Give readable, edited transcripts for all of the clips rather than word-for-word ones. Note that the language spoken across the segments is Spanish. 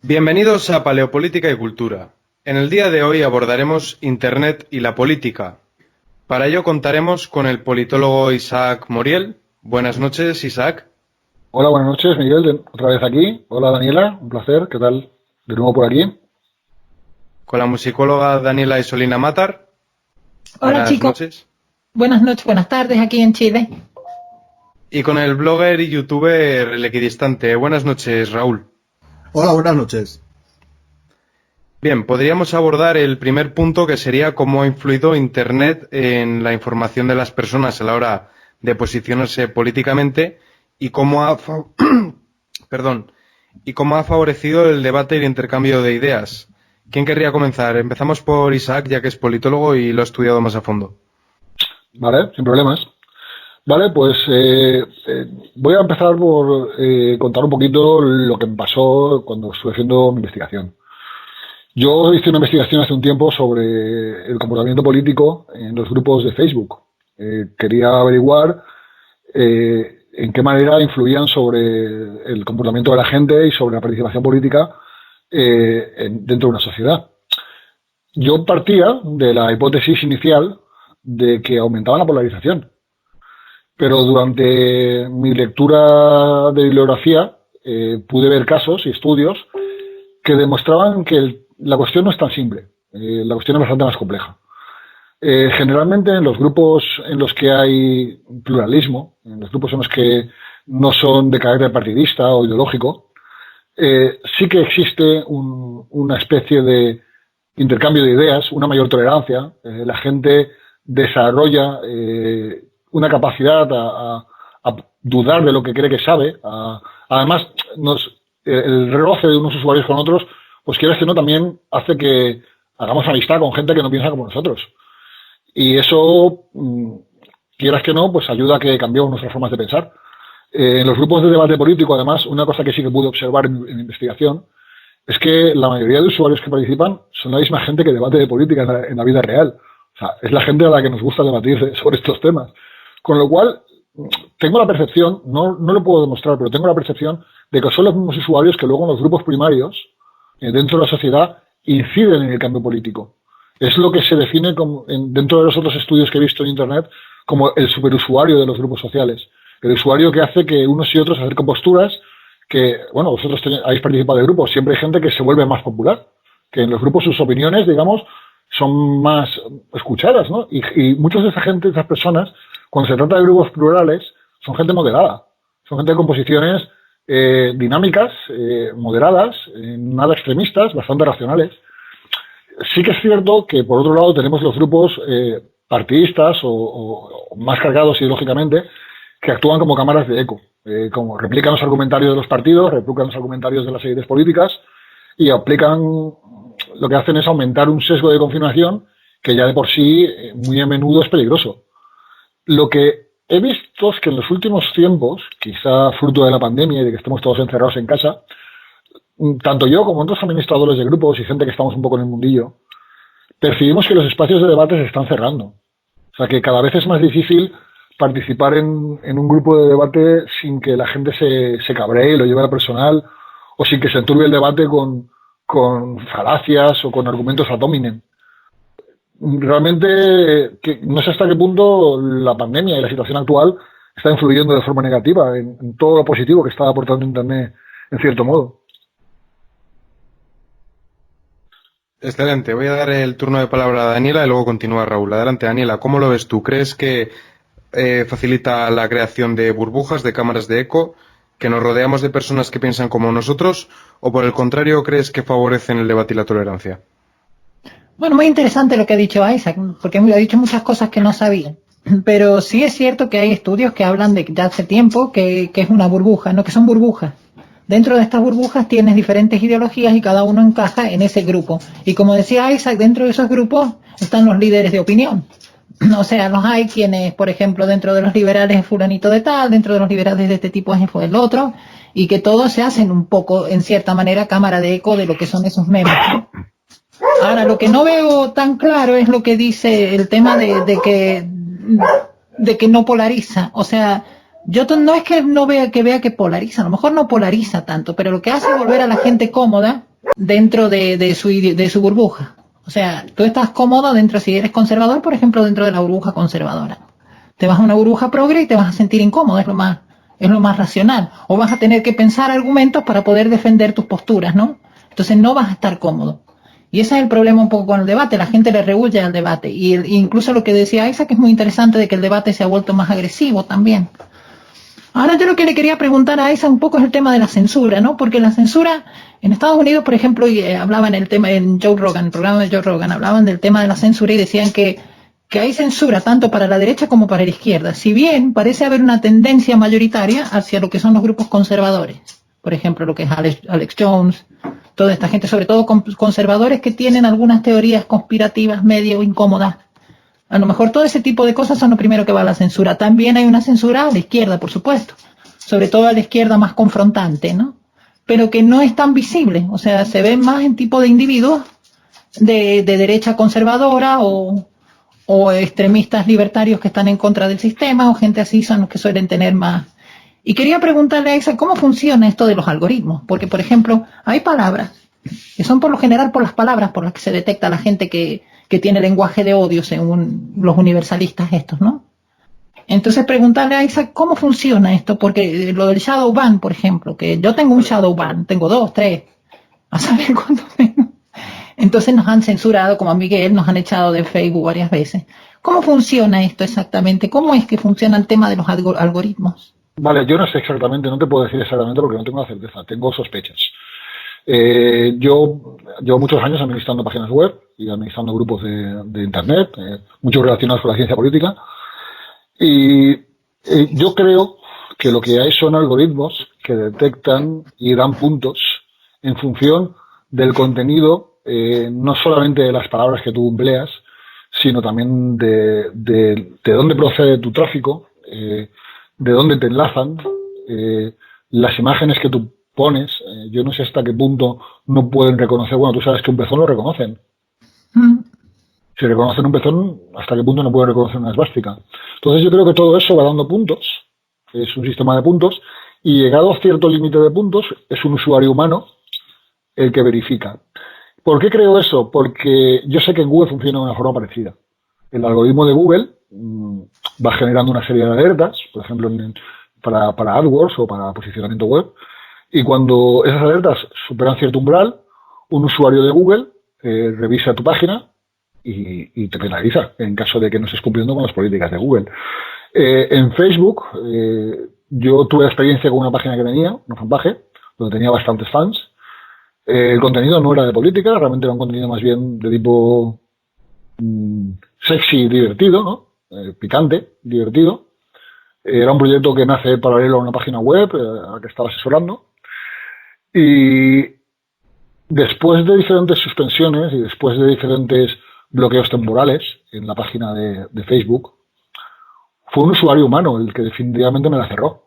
Bienvenidos a Paleopolítica y Cultura. En el día de hoy abordaremos Internet y la política. Para ello contaremos con el politólogo Isaac Moriel. Buenas noches, Isaac. Hola, buenas noches, Miguel, otra vez aquí. Hola, Daniela, un placer. ¿Qué tal? De nuevo por aquí. Con la musicóloga Daniela Isolina Matar. Hola, buenas chicos. Noches. Buenas noches, buenas tardes aquí en Chile. Y con el blogger y youtuber El Equidistante. Buenas noches, Raúl. Hola, buenas noches. Bien, podríamos abordar el primer punto, que sería cómo ha influido Internet en la información de las personas a la hora de posicionarse políticamente y cómo ha favorecido el debate y el intercambio de ideas. ¿Quién querría comenzar? Empezamos por Isaac, ya que es politólogo y lo ha estudiado más a fondo. Vale, sin problemas. Vale, pues voy a empezar por contar un poquito lo que me pasó cuando estuve haciendo mi investigación. Yo hice una investigación hace un tiempo sobre el comportamiento político en los grupos de Facebook. Quería averiguar en qué manera influían sobre el comportamiento de la gente y sobre la participación política dentro de una sociedad. Yo partía de la hipótesis inicial de que aumentaba la polarización. Pero durante mi lectura de bibliografía pude ver casos y estudios que demostraban que la cuestión no es tan simple. La cuestión es bastante más compleja. Generalmente en los grupos en los que hay pluralismo, en los grupos en los que no son de carácter partidista o ideológico, sí que existe una especie de intercambio de ideas, una mayor tolerancia. La gente desarrolla una capacidad a dudar de lo que cree que sabe. Además, el roce de unos usuarios con otros, pues quieras que no, también hace que hagamos amistad con gente que no piensa como nosotros. Y eso, quieras que no, pues ayuda a que cambiemos nuestras formas de pensar. En los grupos de debate político, además, una cosa que sí que pude observar en investigación es que la mayoría de usuarios que participan son la misma gente que debate de política en la vida real. O sea, es la gente a la que nos gusta debatir sobre estos temas. Con lo cual, tengo la percepción, no lo puedo demostrar, pero tengo la percepción de que son los mismos usuarios que luego en los grupos primarios, dentro de la sociedad, inciden en el cambio político. Es lo que se define dentro de los otros estudios que he visto en Internet como el superusuario de los grupos sociales. El usuario que hace que unos y otros acerquen posturas que, bueno, vosotros habéis participado de grupos, siempre hay gente que se vuelve más popular, que en los grupos sus opiniones, digamos, son más escuchadas, ¿no? Y muchos de esa gente, de esas personas, cuando se trata de grupos plurales, son gente moderada, son gente con posiciones dinámicas, moderadas, nada extremistas, bastante racionales. Sí que es cierto que, por otro lado, tenemos los grupos partidistas o más cargados ideológicamente, que actúan como cámaras de eco, como replican los argumentarios de los partidos, replican los argumentarios de las élites políticas y aplican, lo que hacen es aumentar un sesgo de confirmación que ya de por sí muy a menudo es peligroso. Lo que he visto es que en los últimos tiempos, quizá fruto de la pandemia y de que estemos todos encerrados en casa, tanto yo como otros administradores de grupos y gente que estamos un poco en el mundillo, percibimos que los espacios de debate se están cerrando. O sea, que cada vez es más difícil participar en un grupo de debate sin que la gente se cabree y lo lleve a personal, o sin que se enturbie el debate con falacias o con argumentos ad hominem. Realmente no sé hasta qué punto la pandemia y la situación actual está influyendo de forma negativa en todo lo positivo que está aportando Internet, en cierto modo. Excelente. Voy a dar el turno de palabra a Daniela y luego continúa Raúl. Adelante, Daniela. ¿Cómo lo ves tú? ¿Crees que facilita la creación de burbujas, de cámaras de eco, que nos rodeamos de personas que piensan como nosotros, o por el contrario crees que favorecen el debate y la tolerancia? Bueno, muy interesante lo que ha dicho Isaac, porque ha dicho muchas cosas que no sabía. Pero sí es cierto que hay estudios que hablan de hace tiempo que es una burbuja, no que son burbujas. Dentro de estas burbujas tienes diferentes ideologías y cada uno encaja en ese grupo. Y como decía Isaac, dentro de esos grupos están los líderes de opinión. O sea, los hay quienes, por ejemplo, dentro de los liberales es fulanito de tal, dentro de los liberales de este tipo es el otro, y que todos se hacen un poco, en cierta manera, cámara de eco de lo que son esos memes, ¿no? Ahora, lo que no veo tan claro es lo que dice el tema de que no polariza. O sea, no es que no vea que polariza, a lo mejor no polariza tanto, pero lo que hace es volver a la gente cómoda dentro de su burbuja. O sea, tú estás cómodo dentro, si eres conservador, por ejemplo, dentro de la burbuja conservadora. Te vas a una burbuja progre y te vas a sentir incómodo, es lo más racional. O vas a tener que pensar argumentos para poder defender tus posturas, ¿no? Entonces no vas a estar cómodo. Y ese es el problema un poco con el debate, la gente le rehuye al debate. Y incluso lo que decía Isaac es muy interesante de que el debate se ha vuelto más agresivo también. Ahora yo lo que le quería preguntar a Isaac un poco es el tema de la censura, ¿no? Porque la censura en Estados Unidos, por ejemplo, hablaban el tema en Joe Rogan, el programa de Joe Rogan, hablaban del tema de la censura y decían que hay censura tanto para la derecha como para la izquierda. Si bien parece haber una tendencia mayoritaria hacia lo que son los grupos conservadores. Por ejemplo, lo que es Alex Jones, toda esta gente, sobre todo conservadores que tienen algunas teorías conspirativas medio incómodas. A lo mejor todo ese tipo de cosas son lo primero que va a la censura. También hay una censura a la izquierda, por supuesto. Sobre todo a la izquierda más confrontante, ¿no? Pero que no es tan visible. O sea, se ven más en tipo de individuos de derecha conservadora o extremistas libertarios que están en contra del sistema o gente así son los que suelen tener más. Y quería preguntarle a Isa, ¿cómo funciona esto de los algoritmos? Porque, por ejemplo, hay palabras que son por lo general por las palabras por las que se detecta la gente que tiene lenguaje de odio, según los universalistas estos, ¿no? Entonces preguntarle a Isa, ¿cómo funciona esto? Porque lo del shadow ban, por ejemplo, que yo tengo un shadow ban, tengo 2, 3, a saber cuánto tengo. Entonces nos han censurado, como a Miguel, nos han echado de Facebook varias veces. ¿Cómo funciona esto exactamente? ¿Cómo es que funciona el tema de los algoritmos? Vale, yo no sé exactamente, no te puedo decir exactamente porque no tengo la certeza, tengo sospechas. Yo llevo muchos años administrando páginas web y administrando grupos de internet, muchos relacionados con la ciencia política, y yo creo que lo que hay son algoritmos que detectan y dan puntos en función del contenido, no solamente de las palabras que tú empleas, sino también de dónde procede tu tráfico, de dónde te enlazan, las imágenes que tú pones. Yo no sé hasta qué punto no pueden reconocer, bueno, tú sabes que un pezón lo reconocen. Si reconocen un pezón, hasta qué punto no pueden reconocer una esvástica. Entonces yo creo que todo eso va dando puntos, es un sistema de puntos, y llegado a cierto límite de puntos, es un usuario humano el que verifica. ¿Por qué creo eso? Porque yo sé que en Google funciona de una forma parecida. El algoritmo de Google va generando una serie de alertas, por ejemplo, para AdWords o para posicionamiento web, y cuando esas alertas superan cierto umbral, un usuario de Google revisa tu página y te penaliza en caso de que no estés cumpliendo con las políticas de Google. En Facebook, yo tuve experiencia con una página que tenía, una fanpage, donde tenía bastantes fans. El contenido no era de política, realmente era un contenido más bien de tipo sexy, divertido, ¿no? Picante, divertido. Era un proyecto que nace paralelo a una página web a la que estaba asesorando. Y después de diferentes suspensiones y después de diferentes bloqueos temporales en la página de Facebook, fue un usuario humano el que definitivamente me la cerró.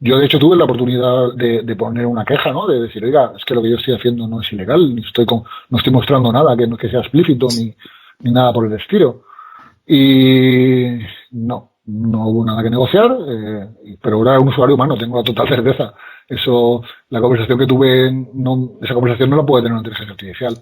Yo, de hecho, tuve la oportunidad de poner una queja, ¿no? De decir, oiga, es que lo que yo estoy haciendo no es ilegal, no estoy mostrando nada que sea explícito ni nada por el estilo. Y no hubo nada que negociar, pero era un usuario humano, tengo la total certeza. Eso, la conversación que tuve, esa conversación no la puede tener una inteligencia artificial.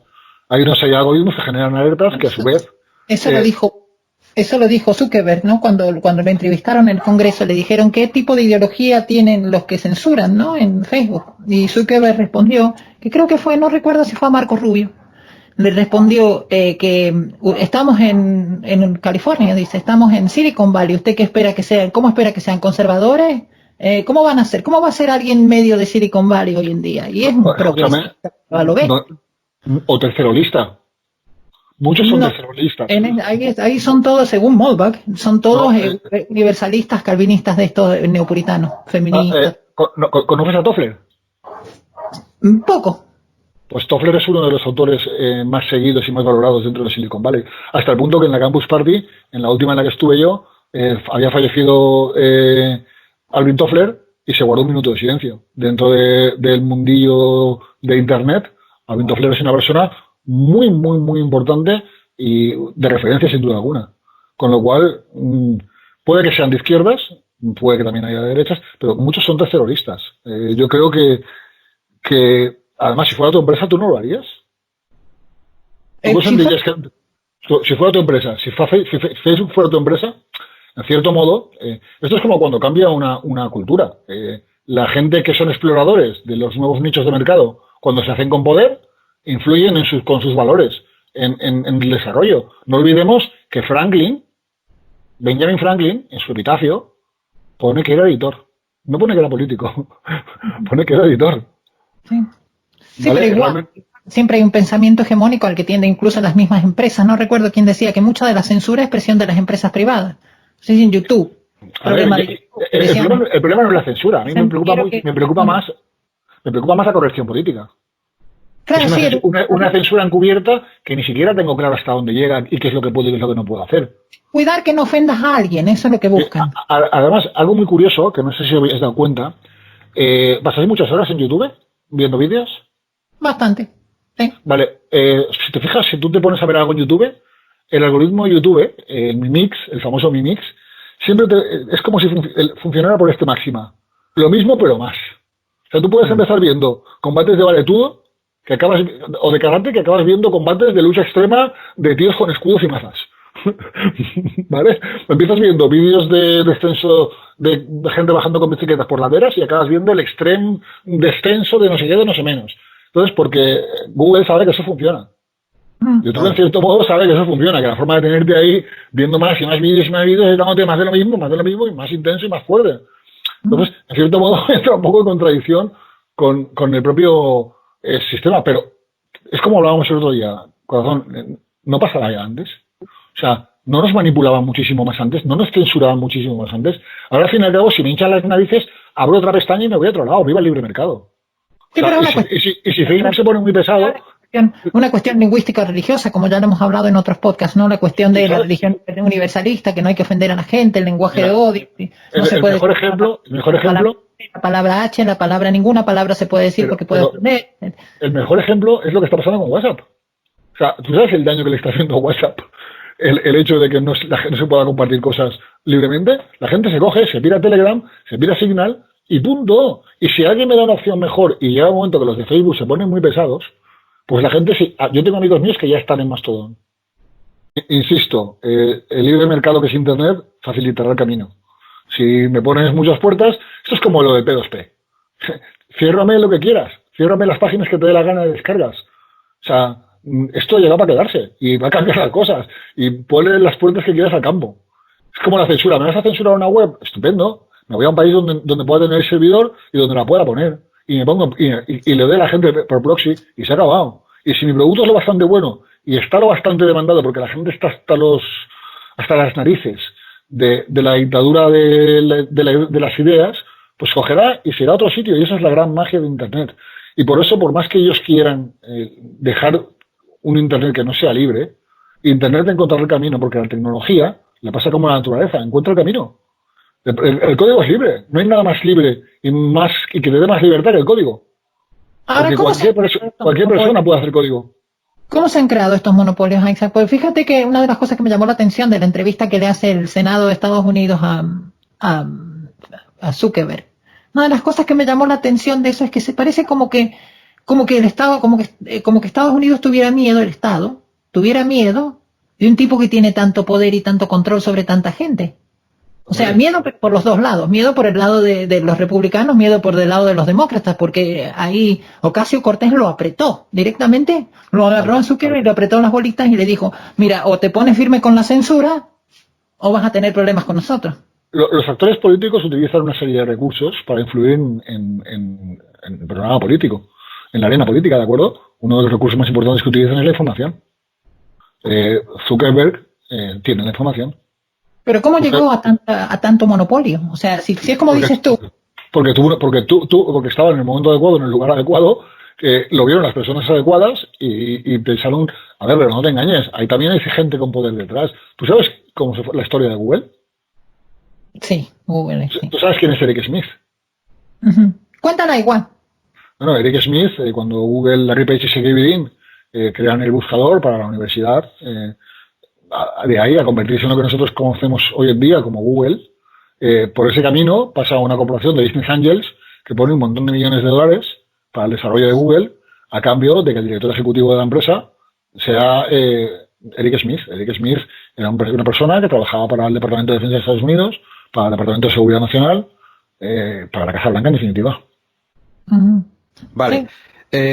Hay unos algoritmos que generan alertas que a su vez... Eso lo dijo Zuckerberg, ¿no? Cuando lo entrevistaron en el Congreso, le dijeron qué tipo de ideología tienen los que censuran, ¿no? En Facebook. Y Zuckerberg respondió, que creo que fue, no recuerdo si fue a Marco Rubio, le respondió que estamos en California, dice, estamos en Silicon Valley. ¿Usted qué espera que sean? ¿Cómo espera que sean conservadores? ¿Cómo van a ser? ¿Cómo va a ser alguien medio de Silicon Valley hoy en día? Y es un progresista, lo ve. O tercerolista. Muchos son tercerolistas. Ahí son todos, según Moldbach, son todos universalistas, calvinistas de estos neopuritanos, feministas. ¿Conoces a Toffler? Un poco. Pues Toffler es uno de los autores más seguidos y más valorados dentro de Silicon Valley. Hasta el punto que en la Campus Party, en la última en la que estuve yo, había fallecido Alvin Toffler y se guardó un minuto de silencio. Dentro del mundillo de Internet, Alvin Toffler es una persona muy, muy, muy importante y de referencia sin duda alguna. Con lo cual, puede que sean de izquierdas, puede que también haya de derechas, pero muchos son terroristas. Yo creo que además, si fuera tu empresa, ¿tú no lo harías? Si fuera tu empresa, si Facebook fuera tu empresa, en cierto modo, esto es como cuando cambia una cultura. La gente que son exploradores de los nuevos nichos de mercado, cuando se hacen con poder, influyen con sus valores en el desarrollo. No olvidemos que Benjamin Franklin, en su epitafio, pone que era editor. No pone que era político, pone que era editor. Sí. Sí, ¿Vale? pero igual, siempre hay un pensamiento hegemónico al que tienden incluso las mismas empresas. No recuerdo quién decía que mucha de la censura es presión de las empresas privadas. Sí, en YouTube. El problema no es la censura. A mí me preocupa más la corrección política. Claro, es una censura encubierta que ni siquiera tengo claro hasta dónde llega y qué es lo que puedo y qué es lo que no puedo hacer. Cuidar que no ofendas a alguien, eso es lo que buscan. Además, algo muy curioso, que no sé si os habéis dado cuenta, ¿pasáis muchas horas en YouTube viendo vídeos? Bastante. Sí. Vale, si te fijas, si tú te pones a ver algo en YouTube, el algoritmo de YouTube, el Mimix, el famoso Mimix, siempre es como si funcionara por este máxima. Lo mismo, pero más. O sea, tú puedes empezar viendo combates de valetudo, o de karate, que acabas viendo combates de lucha extrema de tíos con escudos y mazas. ¿Vale? Empiezas viendo vídeos de descenso de gente bajando con bicicletas por laderas y acabas viendo el extremo descenso de no sé qué, de no sé menos. Entonces, porque Google sabe que eso funciona. YouTube, en cierto modo, sabe que eso funciona, que la forma de tenerte ahí viendo más y más vídeos es dándote más de lo mismo y más intenso y más fuerte. Entonces, en cierto modo, entra un poco en contradicción con el propio sistema, pero es como hablábamos el otro día, corazón, no pasaba ya antes. O sea, no nos manipulaban muchísimo más antes, no nos censuraban muchísimo más antes. Ahora, al fin y al cabo, si me hinchan las narices, abro otra pestaña y me voy a otro lado, viva el libre mercado. Sí, o sea, si Facebook se pone muy pesado... Una cuestión lingüística religiosa, como ya lo hemos hablado en otros podcasts, ¿no? La cuestión de la religión universalista, que no hay que ofender a la gente, el lenguaje de odio. No se puede mejor ejemplo... La palabra H, ninguna palabra se puede decir porque puede ofender. El mejor ejemplo es lo que está pasando con WhatsApp. O sea, ¿tú sabes el daño que le está haciendo a WhatsApp? El hecho de que la gente se pueda compartir cosas libremente. La gente se coge, se pira Telegram, se pira Signal y punto. Y si alguien me da una opción mejor y llega un momento que los de Facebook se ponen muy pesados, pues la gente sí. Yo tengo amigos míos que ya están en Mastodon. Insisto, el libre mercado que es Internet facilitará el camino. Si me pones muchas puertas, esto es como lo de P2P. Ciérrame lo que quieras, ciérrame las páginas que te dé la gana de descargas. O sea, esto llega para quedarse y va a cambiar las cosas y ponle las puertas que quieras al campo. Es como la censura. ¿Me vas a censurar una web? Estupendo. Me voy a un país donde pueda tener el servidor y donde la pueda poner. Y me pongo y le doy a la gente por proxy y se ha acabado. Y si mi producto es lo bastante bueno y está lo bastante demandado porque la gente está hasta las narices de la dictadura de las ideas, pues cogerá y se irá a otro sitio. Y esa es la gran magia de Internet. Y por eso, por más que ellos quieran dejar un Internet que no sea libre, Internet encontrará el camino, porque la tecnología le pasa como a la naturaleza, encuentra el camino. El código es libre, no hay nada más libre y que te dé más libertad que el código. Ahora, porque cualquier persona puede hacer código. ¿Cómo se han creado estos monopolios, Isaac? Pues fíjate que una de las cosas que me llamó la atención de la entrevista que le hace el Senado de Estados Unidos a Zuckerberg, una de las cosas que me llamó la atención de eso es que se parece como que el Estado, como que Estados Unidos tuviera miedo, el Estado tuviera miedo de un tipo que tiene tanto poder y tanto control sobre tanta gente. O sea, miedo por los dos lados, miedo por el lado de los republicanos, miedo por el lado de los demócratas, porque ahí Ocasio-Cortez lo apretó directamente, lo agarró a Zuckerberg y lo apretó en las bolitas y le dijo, mira, o te pones firme con la censura o vas a tener problemas con nosotros. Los actores políticos utilizan una serie de recursos para influir en el programa político, en la arena política, ¿de acuerdo? Uno de los recursos más importantes que utilizan es la información. Zuckerberg tiene la información. Pero ¿cómo llegó a tanto monopolio? O sea, si es como dices tú. Porque estaba en el momento adecuado, en el lugar adecuado, Lo vieron las personas adecuadas y pensaron, a ver, pero no te engañes, ahí también hay gente con poder detrás. ¿Tú sabes cómo se fue la historia de Google? Sí, Google, sí. ¿Tú sabes quién es Eric Smith? Cuéntala igual. Bueno, Eric Smith, cuando Google, Larry Page y Sergey Brin crean el buscador para la universidad, de ahí a convertirse en lo que nosotros conocemos hoy en día como Google, por ese camino pasa una corporación de Business Angels que pone un montón de millones de dólares para el desarrollo de Google a cambio de que el director ejecutivo de la empresa sea Eric Smith. Eric Smith era una persona que trabajaba para el Departamento de Defensa de Estados Unidos, para el Departamento de Seguridad Nacional, para la Casa Blanca en definitiva. Vale.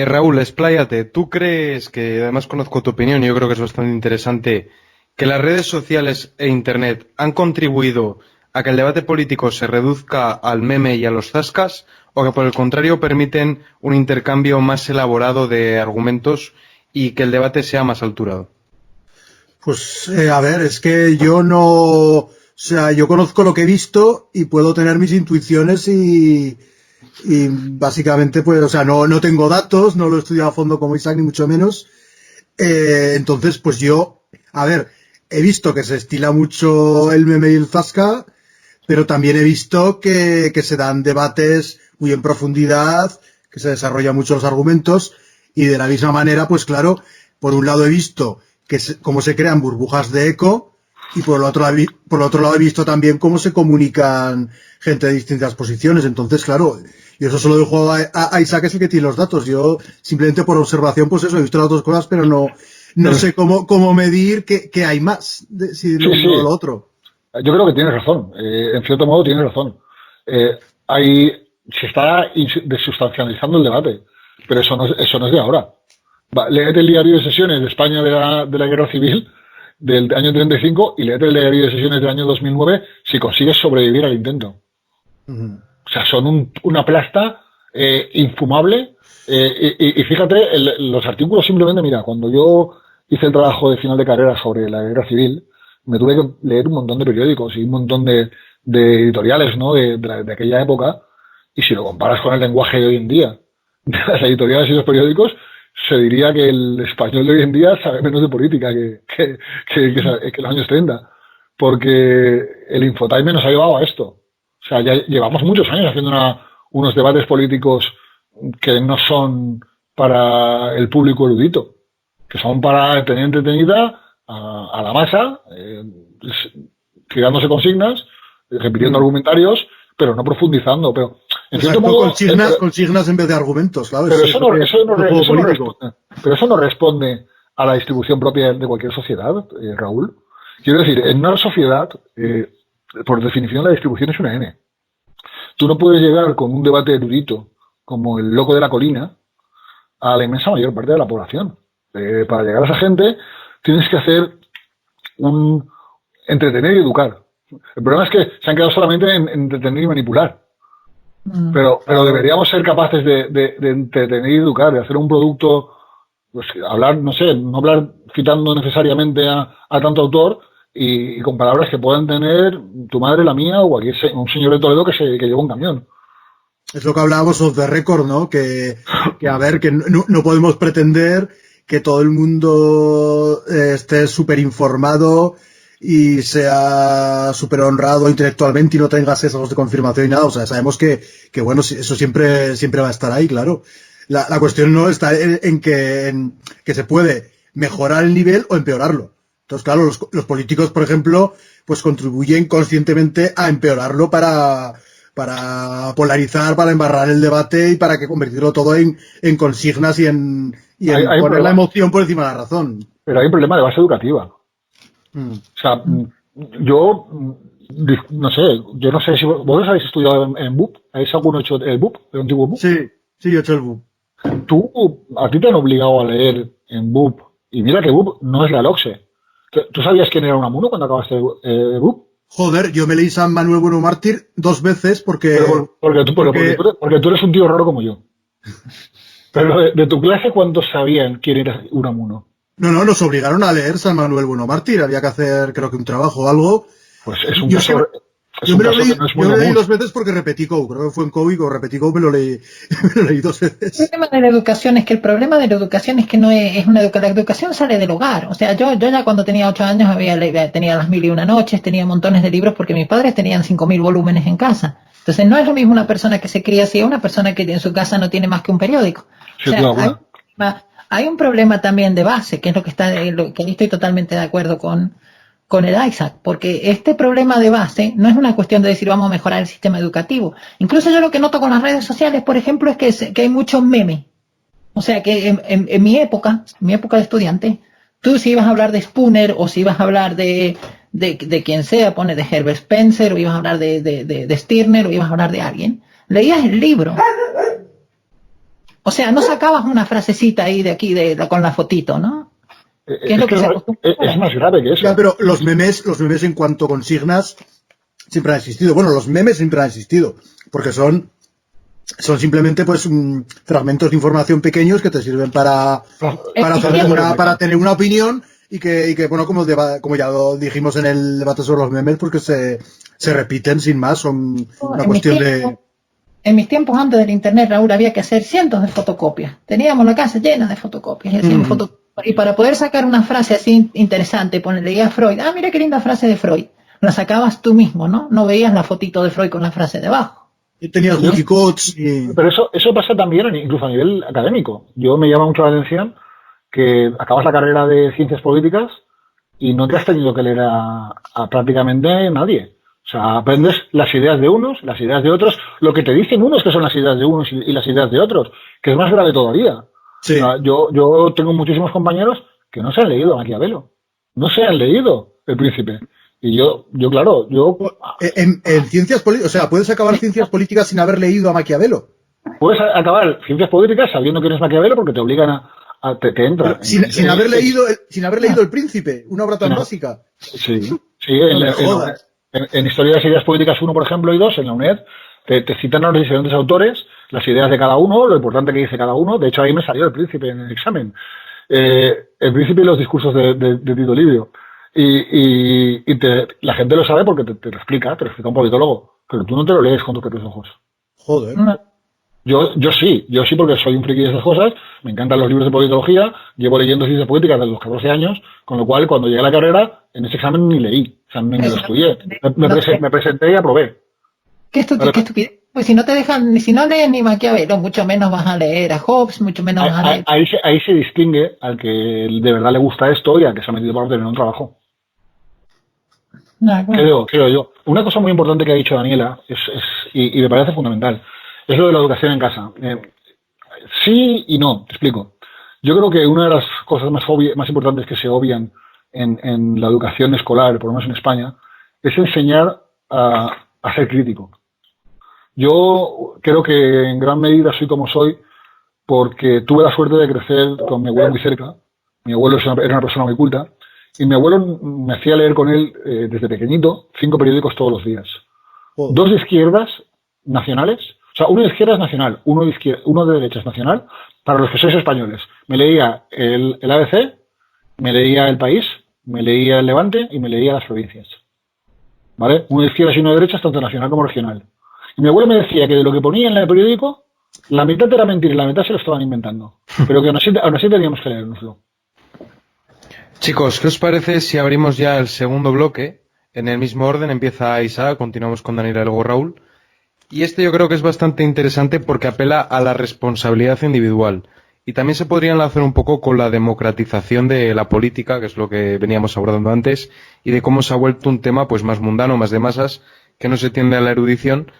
Raúl, expláyate. ¿Tú crees que, además conozco tu opinión y yo creo que es bastante interesante, que las redes sociales e Internet han contribuido a que el debate político se reduzca al meme y a los zascas, o que por el contrario permiten un intercambio más elaborado de argumentos y que el debate sea más alturado? Pues a ver, es que yo no, o sea, yo conozco lo que he visto y puedo tener mis intuiciones y básicamente pues, o sea, no tengo datos, no lo he estudiado a fondo como Isaac ni mucho menos. Entonces, pues yo, a ver, he visto que se estila mucho el meme y el zasca, pero también he visto que se dan debates muy en profundidad, que se desarrollan mucho los argumentos y de la misma manera, pues claro, por un lado he visto cómo se crean burbujas de eco y por el otro lado he visto también cómo se comunican gente de distintas posiciones. Entonces, claro, yo eso solo dejo a Isaac, es el que tiene los datos. Yo simplemente por observación, pues eso, he visto las dos cosas, pero no sé cómo medir qué hay más, si lo uno o lo otro. Yo creo que tienes razón. En cierto modo tienes razón. Se está desustancializando el debate, pero eso no es de ahora. Léete el diario de sesiones de España de la Guerra Civil del año 35 y léete el diario de sesiones del año 2009 si consigues sobrevivir al intento. O sea, son una plasta infumable. Y fíjate, los artículos simplemente, mira, cuando yo hice el trabajo de final de carrera sobre la Guerra Civil, me tuve que leer un montón de periódicos y un montón de editoriales, ¿no? de aquella época. Y si lo comparas con el lenguaje de hoy en día, de las editoriales y los periódicos, se diría que el español de hoy en día sabe menos de política que los años 30. Porque el infotainment nos ha llevado a esto. O sea, ya llevamos muchos años haciendo unos debates políticos que no son para el público erudito, que son para tener entretenida a la masa, tirándose consignas, repitiendo argumentarios, pero no profundizando. Pero en cierto modo, consignas en vez de argumentos, claro. Pero eso no responde a la distribución propia de cualquier sociedad, Raúl. Quiero decir, en una sociedad, por definición, la distribución es una N. Tú no puedes llegar con un debate erudito como el loco de la colina a la inmensa mayor parte de la población. Para llegar a esa gente tienes que hacer entretener y educar. El problema es que se han quedado solamente en entretener y manipular. Pero deberíamos ser capaces de entretener y educar, de hacer un producto, pues hablar, no hablar citando necesariamente a tanto autor y con palabras que puedan tener tu madre, la mía o un señor de Toledo que lleva un camión. Es lo que hablábamos off the record, ¿no? Que a ver, que no podemos pretender que todo el mundo esté súper informado y sea súper honrado intelectualmente y no tenga sesgos de confirmación y nada. O sea, sabemos que bueno, eso siempre va a estar ahí, claro. La cuestión no está en que se puede mejorar el nivel o empeorarlo. Entonces, claro, los políticos, por ejemplo, pues contribuyen conscientemente a empeorarlo para polarizar, para embarrar el debate y para que convertirlo todo en consignas y en poner la emoción por encima de la razón. Pero hay un problema de base educativa. O sea, yo no sé si vos habéis estudiado en BUP. ¿Habéis alguno hecho el BUP, el antiguo BUP? Sí, yo he hecho el BUP. A ti te han obligado a leer en BUP, y mira que BUP no es la LOCSE. ¿Tú sabías quién era Unamuno cuando acabaste BUP? Joder, yo me leí San Manuel Bueno Mártir 2 veces porque tú eres un tío raro como yo. Pero de tu clase, ¿cuántos sabían quién era Unamuno? No, nos obligaron a leer San Manuel Bueno Mártir. Había que hacer, creo que un trabajo o algo. Pues es un caso Es un caso que no es muy yo me lo leí común. 2 veces porque repetí COU, creo que fue en COU y con repetí COU me lo leí 2 veces. El problema de la educación es que no es una educación. La educación sale del hogar. O sea, yo ya cuando tenía 8 años tenía las 1001 noches, tenía montones de libros porque mis padres tenían 5000 volúmenes en casa. Entonces no es lo mismo una persona que se cría así a una persona que en su casa no tiene más que un periódico. O Sin sea, duda alguna. hay un problema también de base, que es lo que que ahí estoy totalmente de acuerdo con el Isaac, porque este problema de base no es una cuestión de decir vamos a mejorar el sistema educativo. Incluso yo lo que noto con las redes sociales, por ejemplo, es que hay muchos memes. O sea que en mi época de estudiante, tú si ibas a hablar de Spooner o si ibas a hablar de quien sea, pone de Herbert Spencer o ibas a hablar de Stirner o ibas a hablar de alguien, leías el libro. O sea, no sacabas una frasecita ahí de aquí con la fotito, ¿no? ¿Qué es lo que se acostumbra? Es más grave que eso. Ya, pero los memes en cuanto a consignas siempre han existido. Bueno, los memes siempre han existido, porque son simplemente pues fragmentos de información pequeños que te sirven para tener una opinión y que bueno, como ya lo dijimos en el debate sobre los memes, porque se repiten sin más, son una cuestión de... En mis tiempos antes del internet, Raúl, había que hacer cientos de fotocopias. Teníamos la casa llena de fotocopias. Y para poder sacar una frase así interesante, leía Freud. Ah, mira qué linda frase de Freud. La sacabas tú mismo, ¿no? No veías la fotito de Freud con la frase debajo. Tenías Wikicodes y... Pero eso pasa también incluso a nivel académico. Yo me llama mucho la atención que acabas la carrera de ciencias políticas y no te has tenido que leer a prácticamente nadie. O sea, aprendes las ideas de unos, las ideas de otros, lo que te dicen unos que son las ideas de unos y las ideas de otros, que es más grave todavía. Sí. O sea, yo tengo muchísimos compañeros que no se han leído a Maquiavelo, no se han leído El Príncipe. Y claro, En ciencias políticas, o sea, puedes acabar ciencias políticas sin haber leído a Maquiavelo. Puedes acabar ciencias políticas sabiendo quién es Maquiavelo porque te obligan te entra. Sin haber leído El Príncipe, una obra tan básica. Sí, No en Historia de las Ideas Políticas 1, por ejemplo, y 2, en la UNED, te citan a los diferentes autores, las ideas de cada uno, lo importante que dice cada uno. De hecho, ahí me salió El Príncipe en el examen. El Príncipe y los discursos de Tito Livio. Y la gente lo sabe porque te lo explica un politólogo, pero tú no te lo lees con tus propios ojos. Joder. Yo sí porque soy un friki de esas cosas, me encantan los libros de politología, llevo leyendo ciencias políticas desde los 14 años, con lo cual cuando llegué a la carrera, en ese examen ni leí, o sea, ni me lo estudié, me presenté y aprobé. ¿Qué estupidez? Pues si no lees ni Maquiavelo, mucho menos vas a leer a Hobbes, mucho menos vas a leer... Ahí se distingue al que de verdad le gusta esto y al que se ha metido para obtener un trabajo. Creo yo. Una cosa muy importante que ha dicho Daniela, y me parece fundamental, es lo de la educación en casa. Sí y no, te explico. Yo creo que una de las cosas más importantes que se obvian en la educación escolar, por lo menos en España, es enseñar a ser crítico. Yo creo que en gran medida soy como soy porque tuve la suerte de crecer con mi abuelo muy cerca. Mi abuelo era una persona muy culta y mi abuelo me hacía leer con él desde pequeñito 5 periódicos todos los días. 2 de izquierdas nacionales, o sea, uno de izquierdas nacional, uno de derechas nacional, para los que sois españoles. Me leía el ABC, me leía El País, me leía El Levante y me leía Las Provincias. ¿Vale? Uno de izquierdas y uno de derechas, tanto nacional como regional. Y mi abuelo me decía que de lo que ponía en el periódico, la mitad era mentira y la mitad se lo estaban inventando. Pero que aún así teníamos que leérnoslo. Chicos, ¿qué os parece si abrimos ya el segundo bloque? En el mismo orden empieza Isaac, continuamos con Daniela y luego Raúl. Y yo creo que es bastante interesante porque apela a la responsabilidad individual. Y también se podría enlazar un poco con la democratización de la política, que es lo que veníamos abordando antes, y de cómo se ha vuelto un tema pues más mundano, más de masas, que no se tiende a la erudición.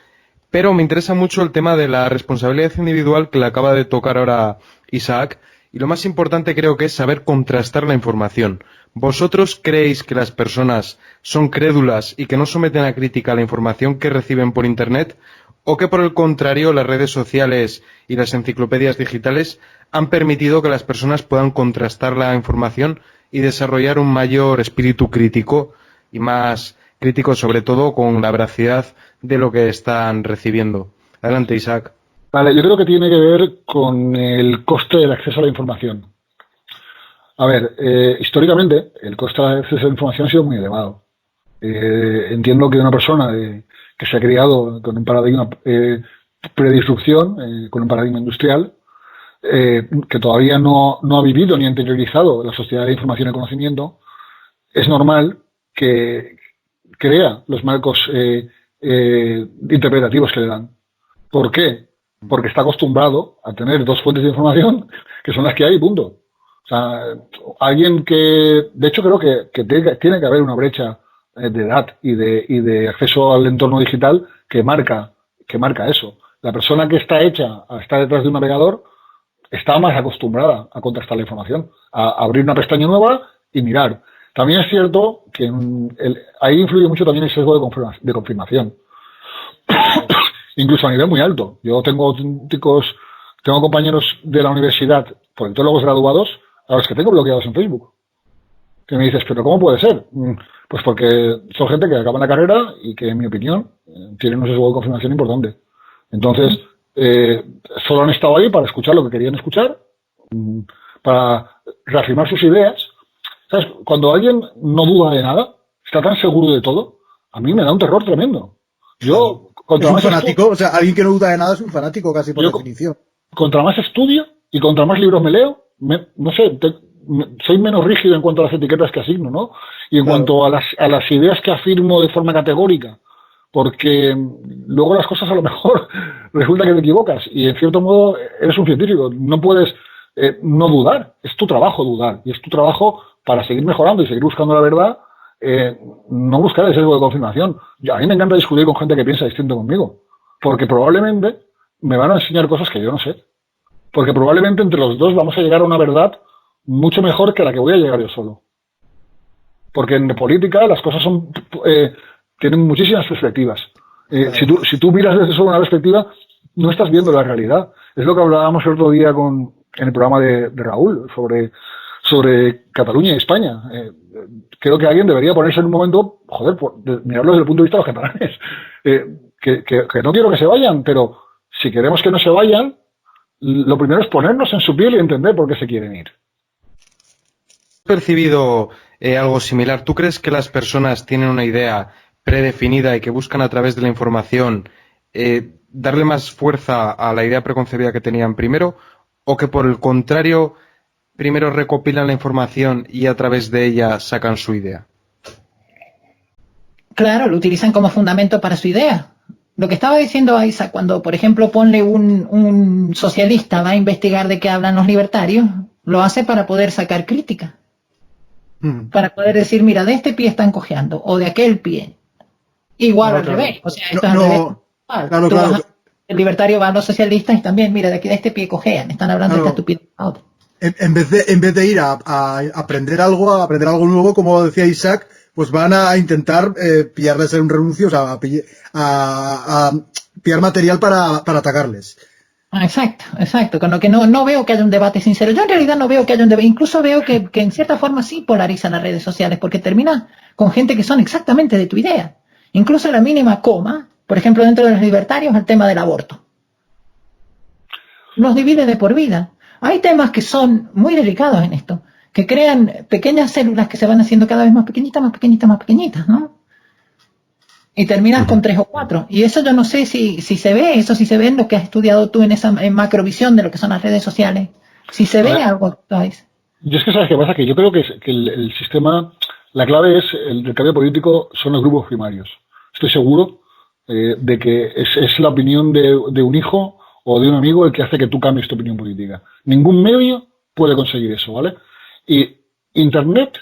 Pero me interesa mucho el tema de la responsabilidad individual que le acaba de tocar ahora Isaac. Y lo más importante creo que es saber contrastar la información. ¿Vosotros creéis que las personas son crédulas y que no someten a crítica la información que reciben por Internet? ¿O que por el contrario las redes sociales y las enciclopedias digitales han permitido que las personas puedan contrastar la información y desarrollar un mayor espíritu crítico y más crítico sobre todo con la veracidad de lo que están recibiendo? Adelante, Isaac. Vale, yo creo que tiene que ver con el coste del acceso a la información. A ver, históricamente el coste del acceso a la información ha sido muy elevado. Entiendo que una persona que se ha criado con un paradigma predisrupción, con un paradigma industrial, que todavía no ha vivido ni ha interiorizado la sociedad de información y conocimiento, es normal que crea los marcos interpretativos que le dan. ¿Por qué? Porque está acostumbrado a tener dos fuentes de información que son las que hay, punto. O sea, alguien que, de hecho, creo que tiene que haber una brecha de edad y de acceso al entorno digital que marca eso. La persona que está hecha a estar detrás de un navegador está más acostumbrada a contrastar la información, a abrir una pestaña nueva y mirar. También es cierto que ahí influye mucho también el sesgo de confirmación. Incluso a nivel muy alto. Yo tengo compañeros de la universidad, politólogos graduados, a los que tengo bloqueados en Facebook. Que me dices, ¿pero cómo puede ser? Pues porque son gente que acaba la carrera y que, en mi opinión, tienen un sesgo de confirmación importante. Entonces, solo han estado ahí para escuchar lo que querían escuchar, para reafirmar sus ideas. ¿Sabes? Cuando alguien no duda de nada, está tan seguro de todo, a mí me da un terror tremendo. Yo, es un fanático, o sea, alguien que no duda de nada es un fanático casi por definición. Contra más estudio y contra más libros me leo, no sé, soy menos rígido en cuanto a las etiquetas que asigno, ¿no? Y en cuanto a las ideas que afirmo de forma categórica, porque luego las cosas a lo mejor resulta que te equivocas y en cierto modo eres un científico, no puedes no dudar, es tu trabajo dudar y es tu trabajo para seguir mejorando y seguir buscando la verdad, no buscar el sesgo de confirmación. A mí me encanta discutir con gente que piensa distinto conmigo, porque probablemente me van a enseñar cosas que yo no sé, porque probablemente entre los dos vamos a llegar a una verdad mucho mejor que la que voy a llegar yo solo. Porque en política las cosas tienen muchísimas perspectivas. Si tú miras desde solo una perspectiva, no estás viendo la realidad. Es lo que hablábamos el otro día en el programa de Raúl sobre Cataluña y España. Creo que alguien debería ponerse en un momento, mirarlo desde el punto de vista de los catalanes. Que no quiero que se vayan, pero si queremos que no se vayan, lo primero es ponernos en su piel y entender por qué se quieren ir. ¿Has percibido algo similar? ¿Tú crees que las personas tienen una idea predefinida y que buscan a través de la información darle más fuerza a la idea preconcebida que tenían primero? ¿O que por el contrario primero recopilan la información y a través de ella sacan su idea? Claro, lo utilizan como fundamento para su idea. Lo que estaba diciendo Isaac, cuando, por ejemplo, ponle un socialista va a investigar de qué hablan los libertarios, lo hace para poder sacar crítica. Para poder decir, mira, de este pie están cojeando, o de aquel pie. Igual al revés. O sea, esto es al revés. Claro. El libertario va a los socialistas y también, mira, de este pie cojean, están hablando de esta estupidez a otro. En vez de ir a aprender algo nuevo, como decía Isaac, pues van a intentar pillarles en un renuncio, o sea, a pillar material para atacarles. Exacto. Con lo que no veo que haya un debate sincero. Yo en realidad no veo que haya un debate. Incluso veo que en cierta forma sí polarizan las redes sociales, porque termina con gente que son exactamente de tu idea. Incluso la mínima coma, por ejemplo, dentro de los libertarios, el tema del aborto. Los divide de por vida. Hay temas que son muy delicados en esto, que crean pequeñas células que se van haciendo cada vez más pequeñitas, ¿no? Y terminas con 3 o 4. Y eso yo no sé si se ve, si se ve en lo que has estudiado tú en esa macrovisión de lo que son las redes sociales. Si se ve algo, ¿sabes? Yo es que sabes qué pasa, que yo creo que el sistema, la clave es el cambio político, son los grupos primarios. Estoy seguro de que es la opinión de un hijo o de un amigo el que hace que tú cambies tu opinión política. Ningún medio puede conseguir eso, ¿vale? Y Internet